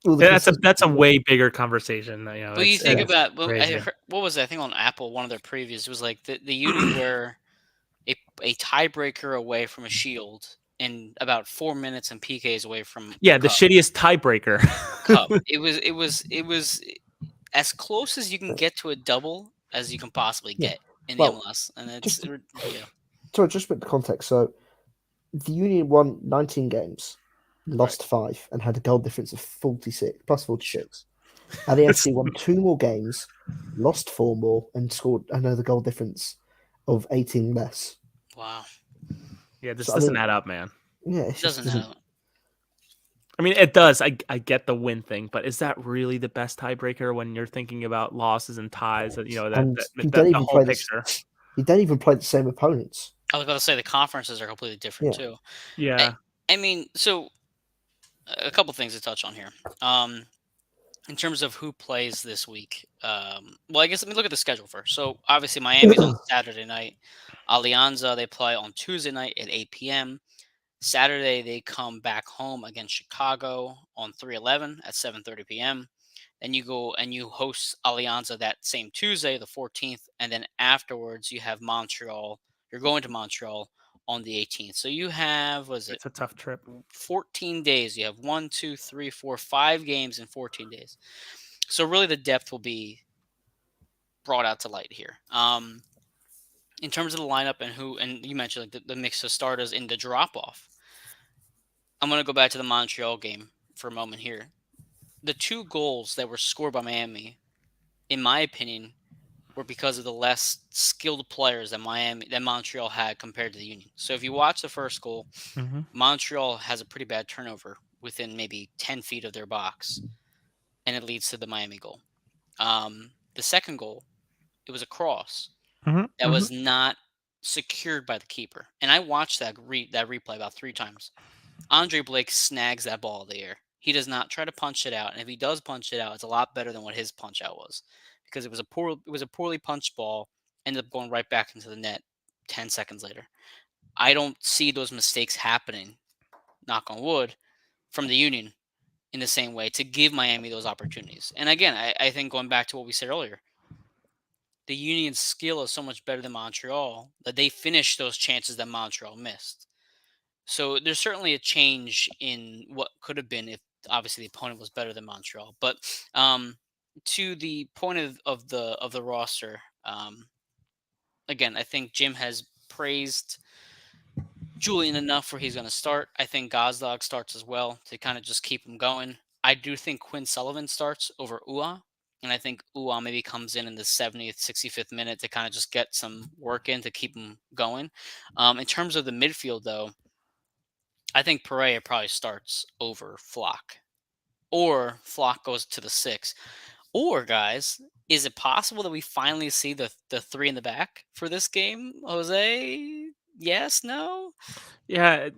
all the That's a consistency. way bigger conversation. but you think Yeah, about, well, crazy. what was that? I think on Apple, one of their previews was like the Union were a tiebreaker away from a Shield and about 4 minutes and PKs away from a Yeah, the cup. shittiest tiebreaker. Cup. It was as close as you can get to a double as you can possibly yeah. get in the Well, MLS, and just yeah. just put the context. So the Union won 19 games, Right. lost five, and had a goal difference of 46 plus Sure. 46. LAFC won two more games, lost four more, and scored another goal difference of 18 less. Wow. Yeah, this So I doesn't mean, add up, man. yeah, it It just doesn't doesn't. have. I mean, it does. I get the win thing, but is that really the best tiebreaker when you're thinking about losses and ties? And The whole picture. you don't even play the same opponents. I was about to say the conferences are completely different Yeah, too. I, Yeah. I mean, so a couple things to touch on here. In terms of who plays this week, well, I guess let me look at the schedule first. So obviously Miami's on Saturday night. Alianza they play on Tuesday night at 8 p.m. Saturday they come back home against Chicago on 3/11 at 7:30 p.m. Then you go and you host Alianza that same Tuesday, the 14th, and then afterwards you have Montreal. You're going to Montreal on the 18th. So you have, was it It's a tough trip. 14 days? You have 5 games in 14 days. So really the depth will be brought out to light here. In terms of the lineup and who, and you mentioned like the mix of starters in the drop off. I'm going to go back to the Montreal game for a moment here. The two goals that were scored by Miami, in my opinion, were because of the less skilled players that Montreal had compared to the Union. So if you watch the first goal, Mm-hmm. Montreal has a pretty bad turnover within maybe 10 feet of their box, and it leads to the Miami goal. The second goal, it was a cross Mm-hmm. that Mm-hmm. was not secured by the keeper, and I watched that replay about 3 times. Andre Blake snags that ball in the air. He does not try to punch it out, and if he does punch it out, it's a lot better than what his punch out was, because it was a poorly punched ball, ended up going right back into the net 10 seconds later. I don't see those mistakes happening, knock on wood, from the Union in the same way to give Miami those opportunities. And again, I think going back to what we said earlier, the Union's skill is so much better than Montreal that they finished those chances that Montreal missed. So there's certainly a change in what could have been if obviously the opponent was better than Montreal. But to the point of the roster, again, I think Jim has praised Julian enough where he's going to start. I think Gazdag starts as well to kind of just keep him going. I do think Quinn Sullivan starts over Ua. And I think Ua maybe comes in the 70th, 65th minute to kind of just get some work in to keep him going. In terms of the midfield, though, I think Pereira probably starts over Flock. Or Flock goes to the 6. Or, guys, is it possible that we finally see the 3 in the back for this game? Jose? Yes? No? Yeah,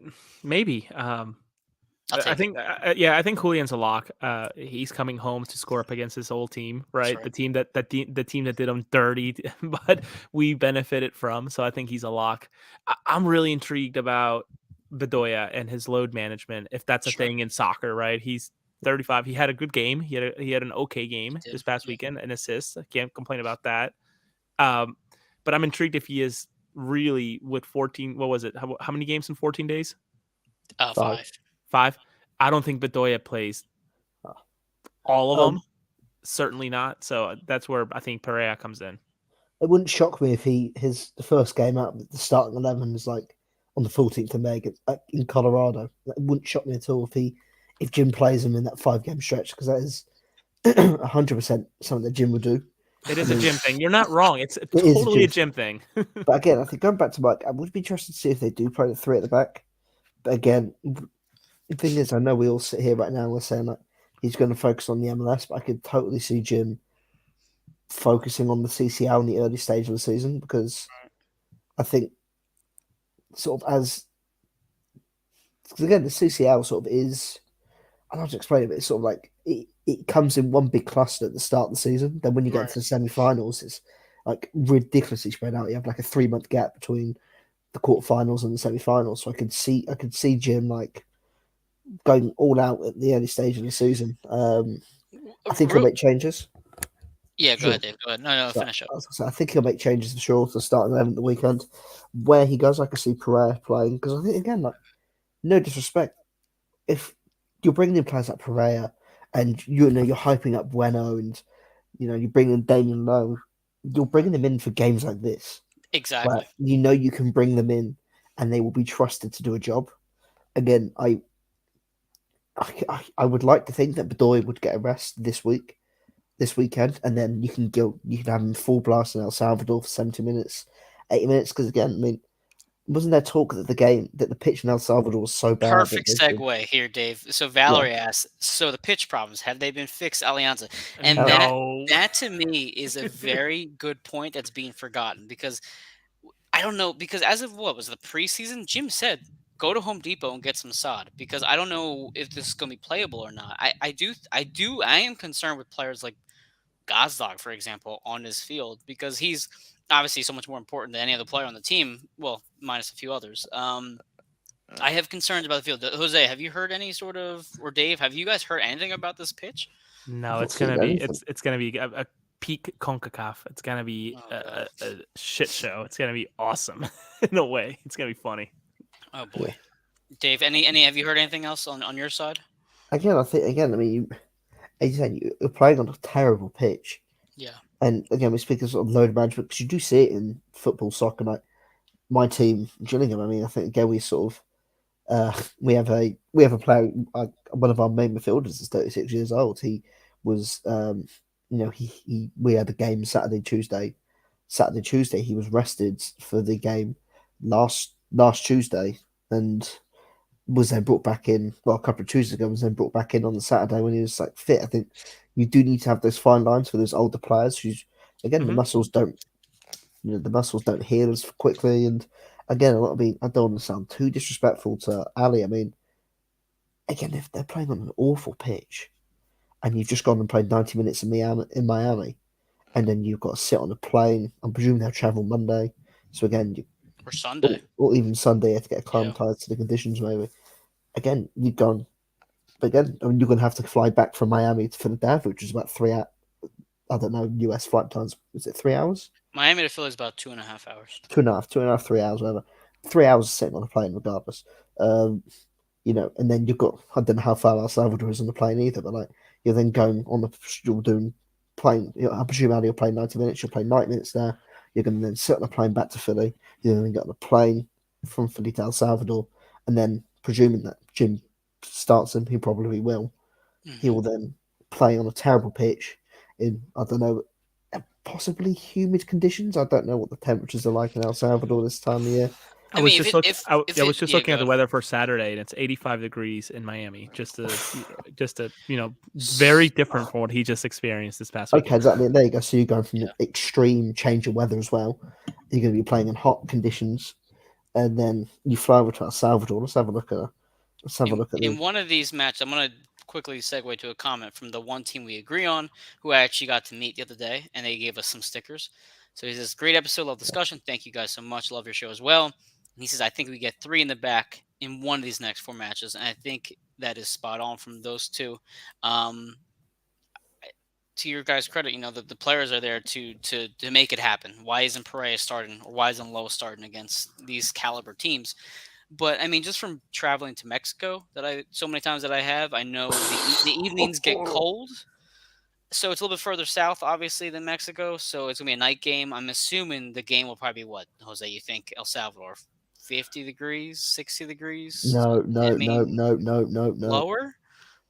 maybe. I'll I take it. think, yeah, I think Julian's a lock. He's coming home to score up against his old team, That's right? right. The team that did him dirty, but we benefited from. So I think he's a lock. I'm really intrigued about Bedoya and his load management, if that's a Sure. thing in soccer, right? He's 35. He had a good game. He had an okay He game did. this past Yeah. weekend, an assist. I can't complain about that. Um, but I'm intrigued if he is really with 14. What was it? How many games in 14 days? 5. 5. 5. I don't think Bedoya plays Ah. all of them. Um, Certainly not. So that's where I think Perea comes in. It wouldn't shock me if his the first game out, the starting 11 is like on the 14th of May in Colorado. It wouldn't shock me at all if Jim plays him in that 5 game stretch because that is 100% something that Jim would do. It I is a mean, gym thing. You're not wrong. It's it is a totally a Jim, gym thing. but again, I think going back to Mike, I would be interested to see if they do play the three at the back. But again, the thing is, I know we all sit here right now and we're saying that he's going to focus on the MLS, but I could totally see Jim focusing on the CCL in the early stage of the season because I think sort of as because again the CCL sort of is I don't know how to explain it, but it's sort of like it comes in one big cluster at the start of the season. Then when you get Right. to the semi-finals, it's like ridiculously spread out. You have like a 3 month gap between the quarterfinals and the semi-finals. So I could see Jim like going all out at the early stage of the season. I think he'll Real, make changes yeah, for go ahead, sure. Dave. Go ahead. No, no, So, finish up. I think he'll make changes for sure to start 11 at the weekend. Where he goes, I can see Pereira playing because I think again, like no disrespect, if you're bringing in players like Pereira and you know you're hyping up Bueno and you're bringing in Damien Lowe, you're bringing them in for games like this where Exactly. you know you can bring them in and they will be trusted to do a job. Again, I would like to think that Bedoya would get a rest this weekend, and then you can have him full blast in El Salvador for 70 minutes, 80 minutes. Because again, I mean, wasn't there talk that the pitch in El Salvador was so bad that Perfect they should segue here, Dave. So yeah Valerie asks, so the pitch problems, have they been fixed, Alianza? And have No. that to me is a very good point that's being forgotten because I don't know because as of what was the preseason, Jim said go to Home Depot and get some sod because I don't know if this is going to be playable or not. I am concerned with players like Gazdag, for example, on his field because he's obviously so much more important than any other player on the team. Well, minus a few others. I have concerns about the field. Jose, have you heard any sort of, or Dave, have you guys heard anything about this pitch? No, I've not it's seen gonna be anything. it's gonna be a peak Concacaf. It's gonna be Oh god. a shit show. It's gonna be awesome in a way. It's gonna be funny. Oh boy. Yeah. Dave, any have you heard anything else on your side? Again, I think again, I mean, as you said, you're playing on a terrible pitch, Yeah. and again, we speak of sort of load management because you do see it in football, soccer. Like my team, Gillingham. I mean, I think again we sort of we have a player. One of our main midfielders is 36 years old. He was, he we had a game Saturday, Tuesday. Saturday, Tuesday, he was rested for the game last Tuesday, and was then brought back in. Well, a couple of Tuesdays ago, was then brought back in on the Saturday when he was like fit. I think you do need to have those fine lines for those older players who's again Hmm. the muscles don't heal as quickly. And again, I don't want to sound too disrespectful to Ali. I mean, again, if they're playing on an awful pitch and you've just gone and played 90 minutes in Miami, and then you've got to sit on a plane, I'm presuming they'll travel Monday. So again, Or Sunday. or even Sunday, you have to get Yeah. acclimatized to the conditions. Maybe again, you've gone, but again, I mean, you're going to have to fly back from Miami to Philadelphia, which is about 3 hours. I don't know US flight times. Is it 3 hours? Miami to Philly is about 2.5 hours. 2.5, 3 hours, whatever. 3 hours sitting on a plane, regardless. Um, and then you've got I don't know how far El Salvador is on the plane either, but like you're then going on you're doing playing. I presume Ali, you'll play 90 minutes. You'll play 90 minutes there. You're going to then sit on a plane back to Philly. You're going to get on a plane from Philly to El Salvador, and then presuming that Jim starts him, he probably will. He Hmm. will then play on a terrible pitch in I don't know, possibly humid conditions. I don't know what the temperatures are like in El Salvador this time of year. I I was mean, just look. if I it was just yeah, looking go at the ahead. weather for Saturday, and it's 85 degrees in Miami. Very different from what he just experienced this past Okay, weekend. exactly. There you go. So you're going from Yeah. an extreme change of weather as well. You're going to be playing in hot conditions, and then you fly over to El Salvador. Let's have a look at In the one of these matches, I'm gonna quickly segue to a comment from the one team we agree on, who I actually got to meet the other day, and they gave us some stickers. So he says, "Great episode, love discussion. Thank you guys so much. Love your show as well." And he says, "I think we get three in the back in one of these next four matches," and I think that is spot on from those two. Um, to your guys' credit, the players are there to make it happen. Why isn't Pereira starting, or why isn't Lowe starting against these caliber teams? But I mean, just from traveling to Mexico, that I so many times that I have, I know the evenings get cold. So it's a little bit further south, obviously, than Mexico. So it's gonna be a night game. I'm assuming the game will probably be what, Jose? You think El Salvador, 50 degrees, 60 degrees? No, I no, no, mean, no, no, no, no. lower,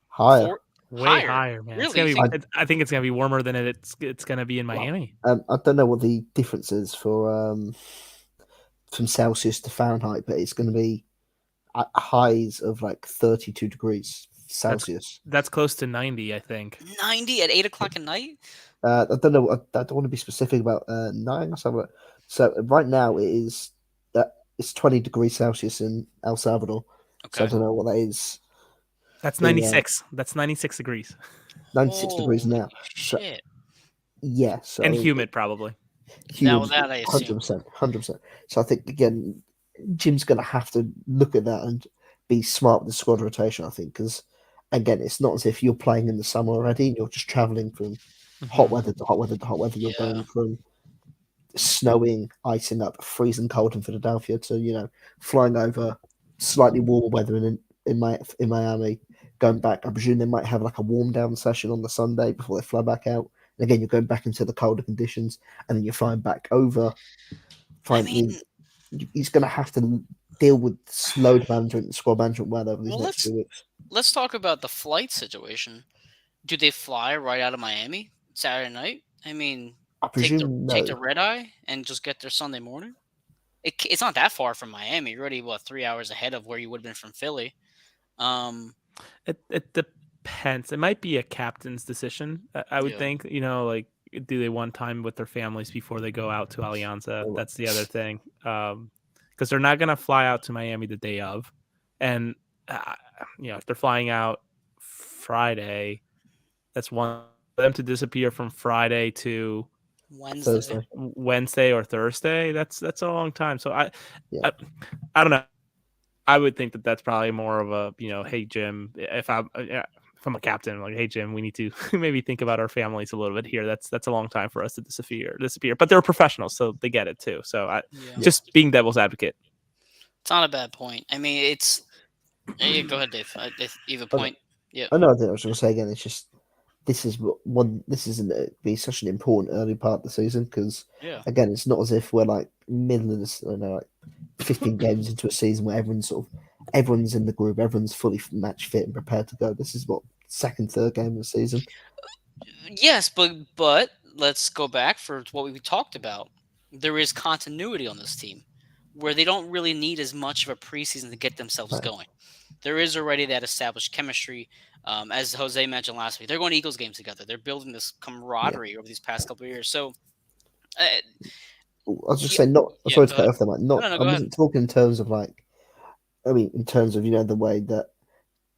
Higher. four, Way higher. higher, man. It's Really? You gonna think? be. I think it's gonna be warmer than it's gonna be in Well, Miami. I don't know what the difference is for from Celsius to Fahrenheit, but it's going to be at highs of like 32 degrees That's Celsius. that's close to 90, I think. 90 at 8 o'clock at night? I don't know. I don't want to be specific about nine. Let's have a look. So right now it's 20 degrees Celsius in El Salvador. So I Okay. don't know what that is That's in 96. That's 96 degrees 96 degrees Holy now. So shit! yeah, and so humid, probably. Now humid, that I hundred assume. percent, 100%. So I think again, Jim's going to have to look at that and be smart with the squad rotation. I think because again, it's not as if you're playing in the summer already and you're just traveling from hot Mhm. weather to hot weather to hot weather. You're Yeah. going from snowing, icing up, freezing cold in Philadelphia to flying over slightly warmer weather in Miami, going back. I presume they might have like a warm down session on the Sunday before they fly back out. And again, you're going back into the colder conditions, and then you're flying back over. I Fine, mean, he's going to have to deal with load management and squad management well over these well, next let's 2 weeks. let's talk about the flight situation. Do they fly right out of Miami Saturday night? I mean, I take the presume take no. the red eye and just get there Sunday morning. It's not that far from Miami. You're already what 3 hours ahead of where you would have been from Philly. Um, It depends. It might be a captain's decision. I would yeah, think. Like, do they want time with their families before they go out to Alianza? That's the other thing. Because they're not gonna fly out to Miami the day of, and uh, if they're flying out Friday, that's one for them to disappear from Friday to Wednesday. Thursday. Wednesday or Thursday. That's a long time. So Yeah, I, I don't know. I would think that that's probably more of a, hey Jim, if I'm a captain, I'm like, hey Jim, we need to maybe think about our families a little bit here. That's a long time for us to disappear. But they're professionals, so they get it too. So Yeah, yeah. just being devil's advocate. it's not a bad point. I mean, it's yeah. Go ahead, Dave. If you have a I know. point. Yeah, I know. I think I was going to say again. It's just this is one. This isn't be such an important early part of the season because yeah. again, it's not as if we're like middle of this. Like 15 games into a season where everyone's in the group, everyone's fully match fit and prepared to go. This is what second, third game of the season. Yes, but let's go back for what we talked about. There is continuity on this team, where they don't really need as much of a preseason to get themselves Right. going. There is already that established chemistry. As Jose mentioned last week, they're going to Eagles games together. They're building this Yeah. camaraderie over these past couple of years. So, uh, I was just yeah, saying, not yeah. sorry to Go cut ahead. off there, Mike. No, Not no, I go ahead. wasn't talking in terms of like. I mean, in terms of the way that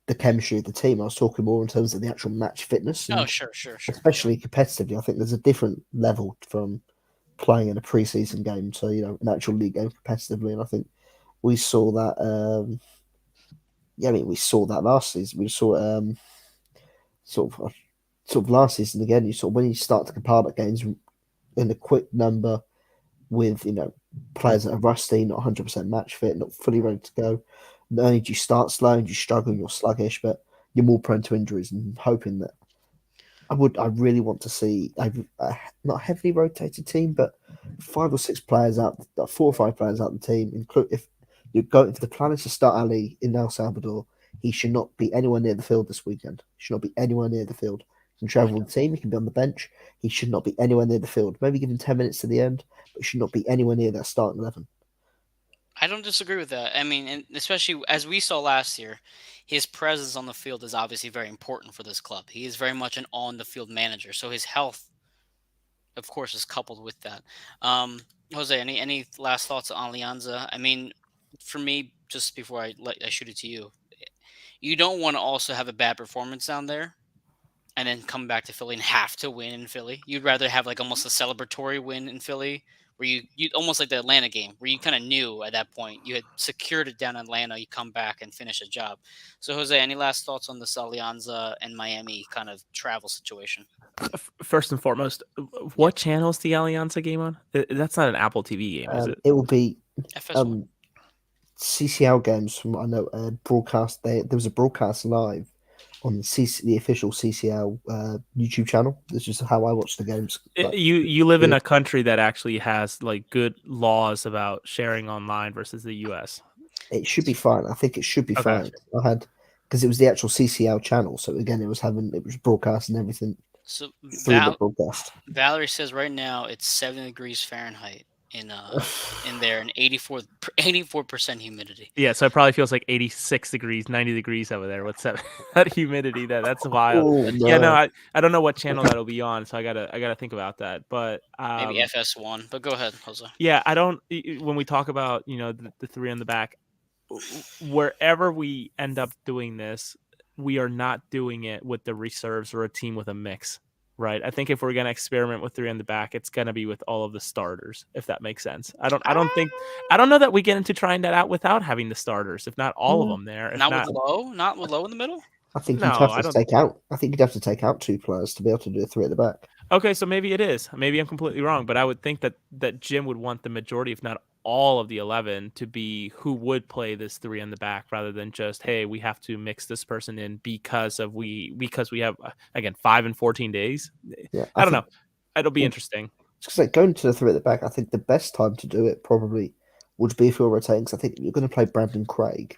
the chemistry of the team. I was talking more in terms of the actual match fitness Oh, and sure, sure, sure. especially competitively. I think there's a different level from playing in a preseason game to an actual league game competitively, and I think we saw that. Yeah, I mean, we saw that last season. We saw sort of last season again. You saw when you start to compile the games in a quick number with players that are rusty, not 100% match fit, not fully ready to go. Not only do you start slow and you struggle, you're sluggish, but you're more prone to injuries. And hoping that I really want to see a not heavily rotated team, but 5 or 6 players out, 4 or 5 players out the team. Include if you're going if the plan is to start Ali in El Salvador, he should not be anywhere near the field this weekend. He should not be anywhere near the field. He can travel with the team. He can be on the bench. He should not be anywhere near the field. Maybe give him 10 minutes to the end, but he should not be anywhere near that starting 11. I don't disagree with that. I mean, and especially as we saw last year, his presence on the field is obviously very important for this club. He is very much an on the field manager, so his health, of course, is coupled with that. Jose, any last thoughts on Alianza? I mean, for me, just before I shoot it to you, you don't want to also have a bad performance down there and then come back to Philly and have to win in Philly. You'd rather have like almost a celebratory win in Philly where you almost like the Atlanta game where you kind of knew at that point you had secured it down in Atlanta, you come back and finish a job. So Jose, any last thoughts on this Alianza and Miami kind of travel situation? First and foremost, Yeah, what channel is the Alianza game on? That's not an Apple TV game, is it? It will be FS1. CCL games from what I know broadcast. There was a broadcast live on the official CCL YouTube channel. This is how I watch the games. Like, You live in a country that actually has like good laws about sharing online versus the U.S. it should be fine. I think it should be Okay. fine. I had because it was the actual CCL channel, so again, it was broadcasting everything So through the broadcast. Valerie says right now it's 70 degrees Fahrenheit in there and 84% humidity. Yeah, so it probably feels like 86 degrees, 90 degrees over there. What's that that humidity? That's wild. Oh Yeah, no, no! I don't know what channel that'll be on, so I gotta think about that. But Maybe FS1, but go ahead, Jose. yeah, I don't. When we talk about the three on the back, wherever we end up doing this, we are not doing it with the reserves or a team with a mix, right? I think if we're gonna experiment with three on the back, it's gonna be with all of the starters, if that makes sense. I don't know that we get into trying that out without having the starters, if not all of them there. If not, Not with low in the middle. I think you'd no, have I to don't. take out. I think you'd have to take out two players to be able to do a three at the back. Okay, so maybe it is. Maybe I'm completely wrong, but I would think that Jim would want the majority, if not all of the 11, to be who would play this three in the back, rather than just, hey, we have to mix this person in because we have again 5 and 14 days. Yeah, I don't know. It'll be interesting. Because like going to the three at the back, I think the best time to do it probably would be if you're rotating. Because I think you're going to play Brandon Craig,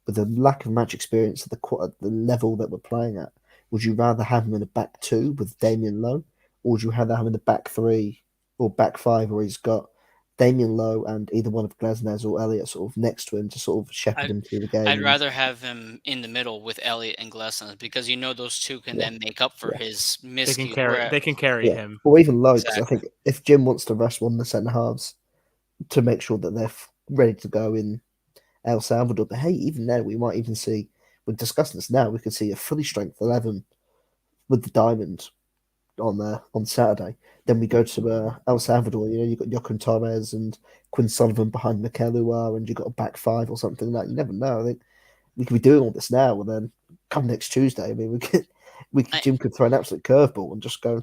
with the lack of match experience at the level that we're playing at. Would you rather have him in a back two with Damien Lowe, or would you rather have him in the back three or back five where he's got Damien Lowe and either one of Glasnez or Elliot sort of next to him to sort of shepherd him through the game? I'd rather have him in the middle with Elliot and Glesson because those two can then make up for his miscues. They can carry him, or even Lowe. Because I think if Jim wants to rest one of the centre halves to make sure that they're ready to go in El Salvador, but hey, even there we might even see. We're discussing this now. We could see a fully strength 11 with the diamond on Saturday. Then we go to El Salvador. You've got Joaquin Torres and Quinn Sullivan behind Mikelua, and you've got a back five or something like that. You never know. I think we could be doing all this now, and then come next Tuesday, I mean, Jim could throw an absolute curveball and just go.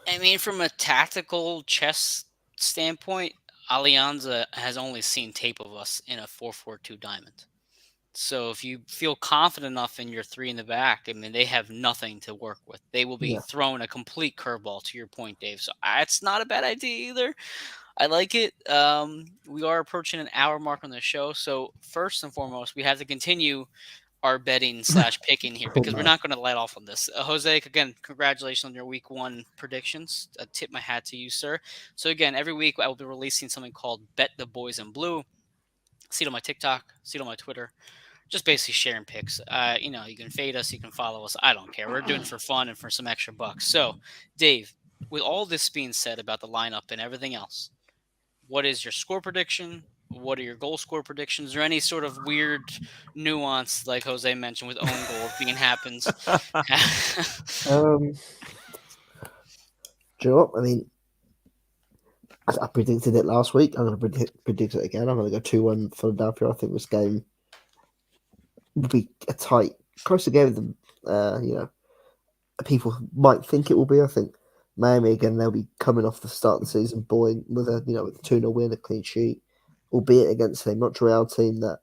I mean, from a tactical chess standpoint, Alianza has only seen tape of us in a 4-4-2 diamond. So if you feel confident enough in your three in the back, I mean, they have nothing to work with. They will be throwing a complete curveball, to your point, Dave. So it's not a bad idea either. I like it. We are approaching an hour mark on the show. So first and foremost, we have to continue our betting / picking here because we're not going to let off on this. Jose, again, congratulations on your week 1 predictions. I tip my hat to you, sir. So again, every week I will be releasing something called Bet the Boys in Blue. See it on my TikTok, see it on my Twitter. Just basically sharing picks. You can fade us, you can follow us. I don't care. We're doing it for fun and for some extra bucks. So, Dave, with all this being said about the lineup and everything else, what is your score prediction? What are your goal score predictions? Is there any sort of weird nuance, like Jose mentioned, with own goal being happens? Do you know what? I mean, I predicted it last week. I'm going to predict it again. I'm going to go 2-1 Philadelphia. I think this game will be a tight, closer game than people might think it will be. I think Miami again. They'll be coming off the start of the season, buoyant with a 2-0 win, a clean sheet, albeit against a Montreal team that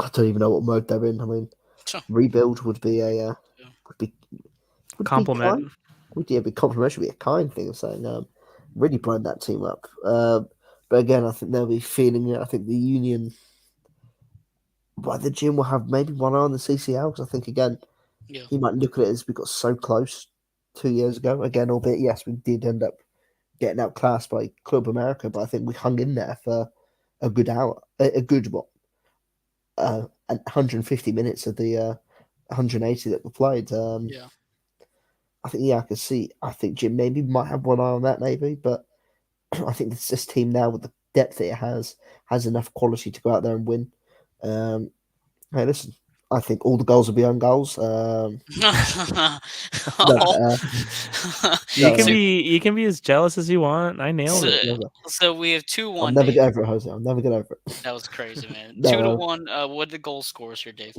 I don't even know what mode they're in. I mean, rebuild would be compliment. Be complimentary, would be a kind thing of saying really blown that team up. But again, I think they'll be feeling it. I think the Union. But the Jim will have maybe one eye on the CCL because I think again he might look at it as we got so close 2 years ago. Again, albeit yes, we did end up getting outclassed by Club America, but I think we hung in there for a good hour, a good 150 minutes of the 180 that we played. I think I can see. I think Jim maybe might have one eye on that, maybe, but I think this team now with the depth that it has enough quality to go out there and win. Hey, listen, I think all the goals will be own goals. You can be as jealous as you want. I nailed it. So we have 2-1. I'll never get over it, Jose. I'll never get over it. That was crazy, man. 2-1. What the goal scores here, Dave?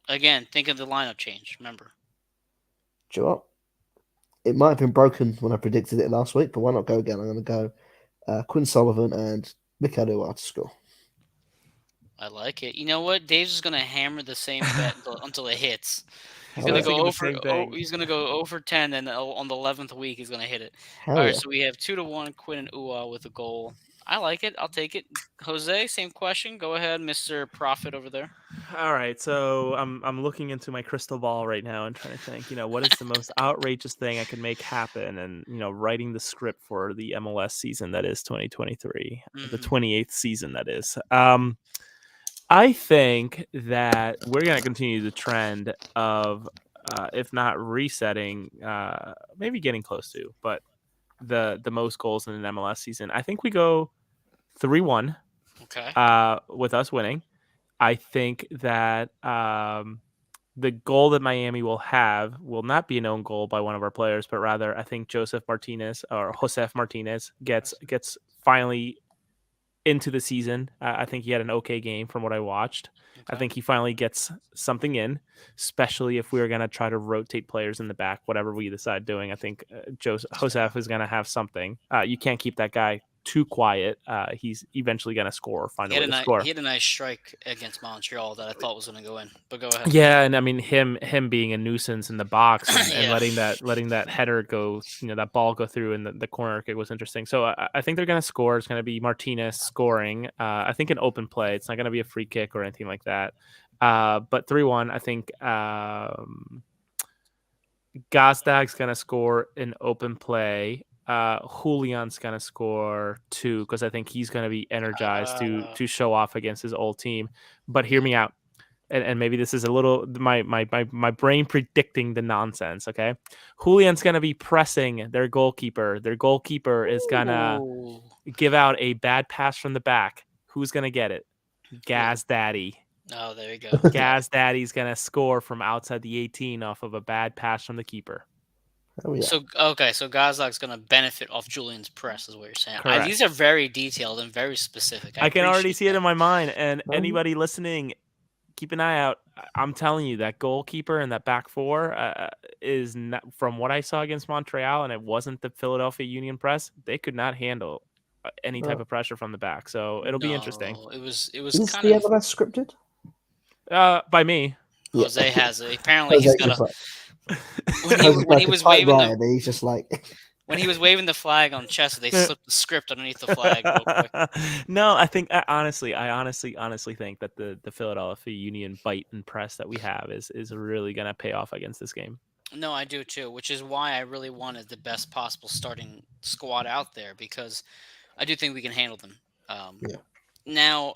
Again, think of the lineup change. Remember. Do you know what? It might have been broken when I predicted it last week, but why not go again? I'm going to go Quinn Sullivan and Mikelua to score. I like it. You know what? Dave's just gonna hammer the same bet until it hits. He's Hell I gonna was yeah. go thinking the over. same Oh, thing. he's gonna go over 10, and on the 11th week he's gonna hit it. All Hell right, yeah. so we have 2-1 Quinn and Ua with a goal. I like it. I'll take it. Jose, same question. Go ahead, Mister Profit over there. All right, so I'm looking into my crystal ball right now and trying to think, what is the most outrageous thing I can make happen, and writing the script for the MLS season that is 2023, the Hmm. 28th season that is. I think that we're gonna continue the trend of, if not resetting, maybe getting close to, but the most goals in an MLS season. I think we go 3-1, Okay. with us winning. I think that the goal that Miami will have will not be an own goal by one of our players, but rather I think Josef Martinez gets finally into the season. I think he had an okay game from what I watched. I Okay. think he finally gets something in, especially if we're going to try to rotate players in the back, whatever we decide doing. I think That's fair. Josef is going to have something. You can't keep that guy too quiet. He's eventually going to score or find He a had way a to nice score. he had a nice strike against Montreal that I thought was gonna go in. But go ahead. Yeah, and I mean him being a nuisance in the box, and Yeah. letting that header go, that ball go through in the corner kick was interesting. So I think they're going to score. It's going to be Martinez scoring. I think an open play. It's not going to be a free kick or anything like that. But 3-1. I think Gazdag's going to score an open play. Julian's going to score two because I think he's going to be energized to show off against his old team. But hear Mhm. me out, and maybe this is a little my brain predicting the nonsense. Okay, Julian's gonna be pressing their goalkeeper. Their goalkeeper is gonna Ooh. give out a bad pass from the back. Who's gonna get it? Who? Gaz Daddy. Oh, there you go. Okay. Gaz Daddy's gonna score from outside the 18 off of a bad pass from the keeper. Hell yeah. So okay, so Gazak's gonna benefit off Julian's press, is what you're saying. These Correct. are very detailed and very specific. I I can already appreciate see it that. in my mind. And Um, anybody listening, keep an eye out. I'm telling you, that goalkeeper and that back four is not, from what I saw against Montreal, and it wasn't the Philadelphia Union press. They could not handle any type uh, of pressure from the back, so it'll be interesting. No, it was is kind the of MLS scripted? By me. Yeah. Jose has it. Apparently, he's Jose's got a just like when Jose's when he like a was waving the typewriter. He's just like, when he was waving the flag on Chester, they slipped the script underneath the flag real quick. No, I think I honestly think that the Philadelphia Union bite and press that we have is really gonna pay off against this game. No, I do too, which is why I really wanted the best possible starting squad out there because I do think we can handle them. Um, yeah. now,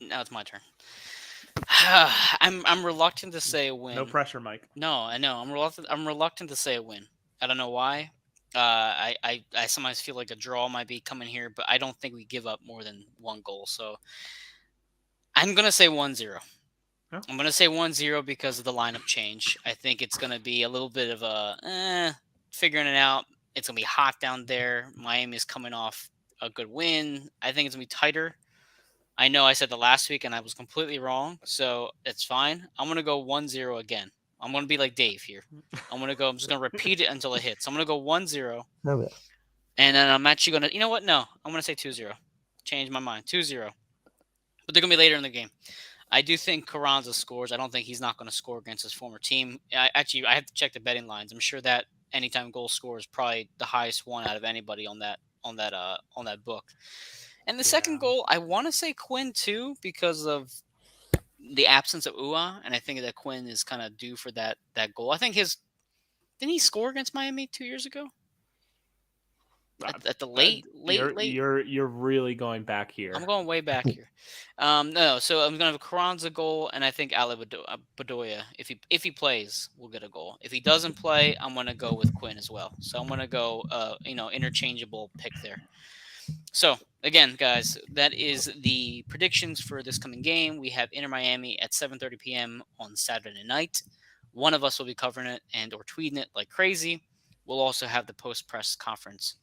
now it's my turn. I'm reluctant to say a No win. pressure, Mike. No, I know. I'm reluctant to say a win. I don't know why. I sometimes feel like a draw might be coming here, but I don't think we give up more than one goal. So I'm gonna say 1-0. Oh. I'm gonna say 1-0 because of the lineup change. I think it's gonna be a little bit of a figuring it out. It's gonna be hot down there. Miami's coming off a good win. I think it's gonna be tighter. I know I said the last week and I was completely wrong, so it's fine. I'm gonna go 1-0 again. I'm gonna be like Dave here. I'm just gonna repeat it until it hits. I'm gonna go 1-0, Hell yeah. and then I'm actually gonna you know what? No, I'm gonna say 2-0. Change my mind. 2-0. But they're gonna be later in the game. I do think Carranza scores. I don't think he's not going to score against his former team. I have to check the betting lines. I'm sure that anytime goal score is probably the highest one out of anybody on that book. And the second Yeah. goal, I want to say Quinn too because of the absence of Ua, and I think that Quinn is kind of due for that goal. I think his didn't he score against Miami 2 years ago at the You're late. you're really going back I'm here. going way back here. No, so I'm gonna have a Carranza goal, and I think Ale Bedoya, if he plays, will get a goal. If he doesn't play, I'm gonna go with Quinn as well. So I'm gonna go, interchangeable pick there. So again, guys, that is the predictions for this coming game. We have Inter Miami at 7:30 p.m. on Saturday night. One of us will be covering it and or tweeting it like crazy. We'll also have the post press conference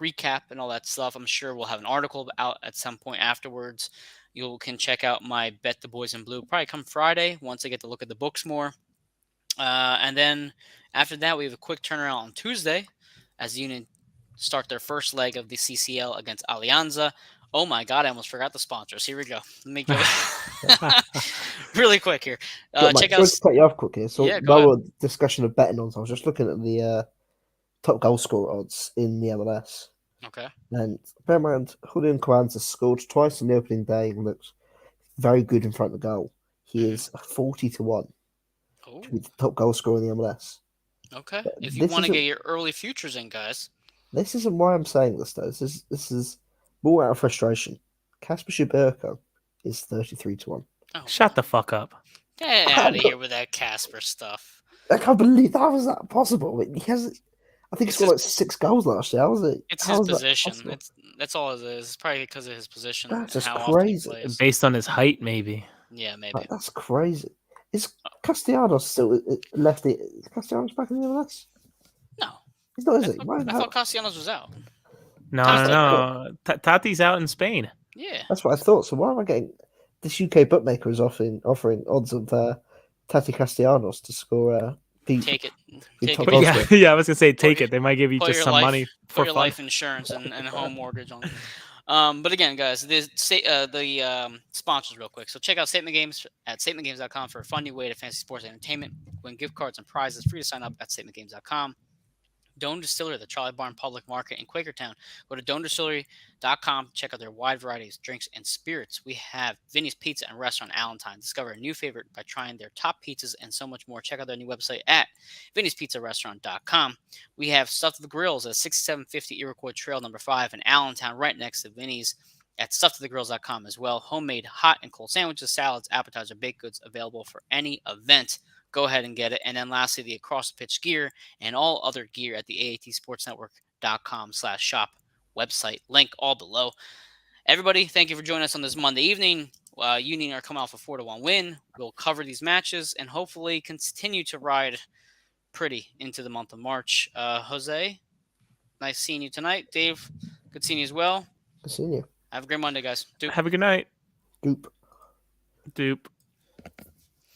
recap and all that stuff. I'm sure we'll have an article out at some point afterwards. You can check out my Bet the Boys in Blue probably come Friday once I get to look at the books more. And then after that, we have a quick turnaround on Tuesday as Union start their first leg of the CCL against Alianza. Oh my god, I almost forgot the sponsors. Here we go. Let me go really quick here. Look, mate, Check out. sorry to cut you off quick here. So Yeah, go while ahead. we're discussion of betting odds, I was just looking at the top goal scorer odds in the MLS. Okay. And bear in mind, Julian Carranza scored twice on the opening day and looks very good in front of the goal. He Mhm. is 40-1 Oh, to be the top goal scorer in the MLS. okay. But If you want to get your early futures in, guys. this isn't why I'm saying this though. This is more out of frustration. Kasper Schmeichel is 33-1. Oh, Shut the fuck up. get out of here with that Casper stuff. I can't believe that was that possible. He has, I think he It's scored like his, 6 goals last year. How was it? it's How his was that position. possible? That's all it is. It's probably because of his position That's and just how often he crazy. plays. Based on his height, maybe. Yeah, maybe. Like, that's crazy. Is Castellanos still left? Is Castellanos back in the MLS? No, He's not, is I he? thought, Why, I thought Castellanos was out. No, Tati. no. Tati's out in Spain. Yeah. That's what I thought. So why am I getting this UK bookmaker is offering odds of Tati Castellanos to score Take it. be Take top it. goal Yeah, scorer? yeah. I was gonna say Put take your, it. They might give you put just your some life, money put for your fun. life insurance and home mortgage on. But again, guys, the sponsors real quick. So check out Statement Games at statementgames.com for a fun new way to fantasy sports and entertainment. Win gift cards and prizes. Free to sign up at statementgames.com. Doan Distillery, the Trolley Barn Public Market in Quakertown. Go to doandistillery.com. Check out their wide variety of drinks and spirits. We have Vinny's Pizza and Restaurant Allentown. Discover a new favorite by trying their top pizzas and so much more. Check out their new website at vinnyspizzarestaurant.com. We have Stuff to the Grills at 6750 Iroquois Trail number 5 in Allentown, right next to Vinny's at stufftothegrills.com as well. Homemade hot and cold sandwiches, salads, appetizer, baked goods available for any event. Go ahead and get it. And then lastly, the Across the Pitch gear and all other gear at the AATSportsNetwork.com/shop website. Link all below. Everybody, thank you for joining us on this Monday evening. Union are coming off a 4-1 win. We'll cover these matches and hopefully continue to ride pretty into the month of March. Jose, nice seeing you tonight. Dave, good seeing you as well. I've seen you. Have a great Monday, guys. Duke. Have a good night. Goop. Dupe.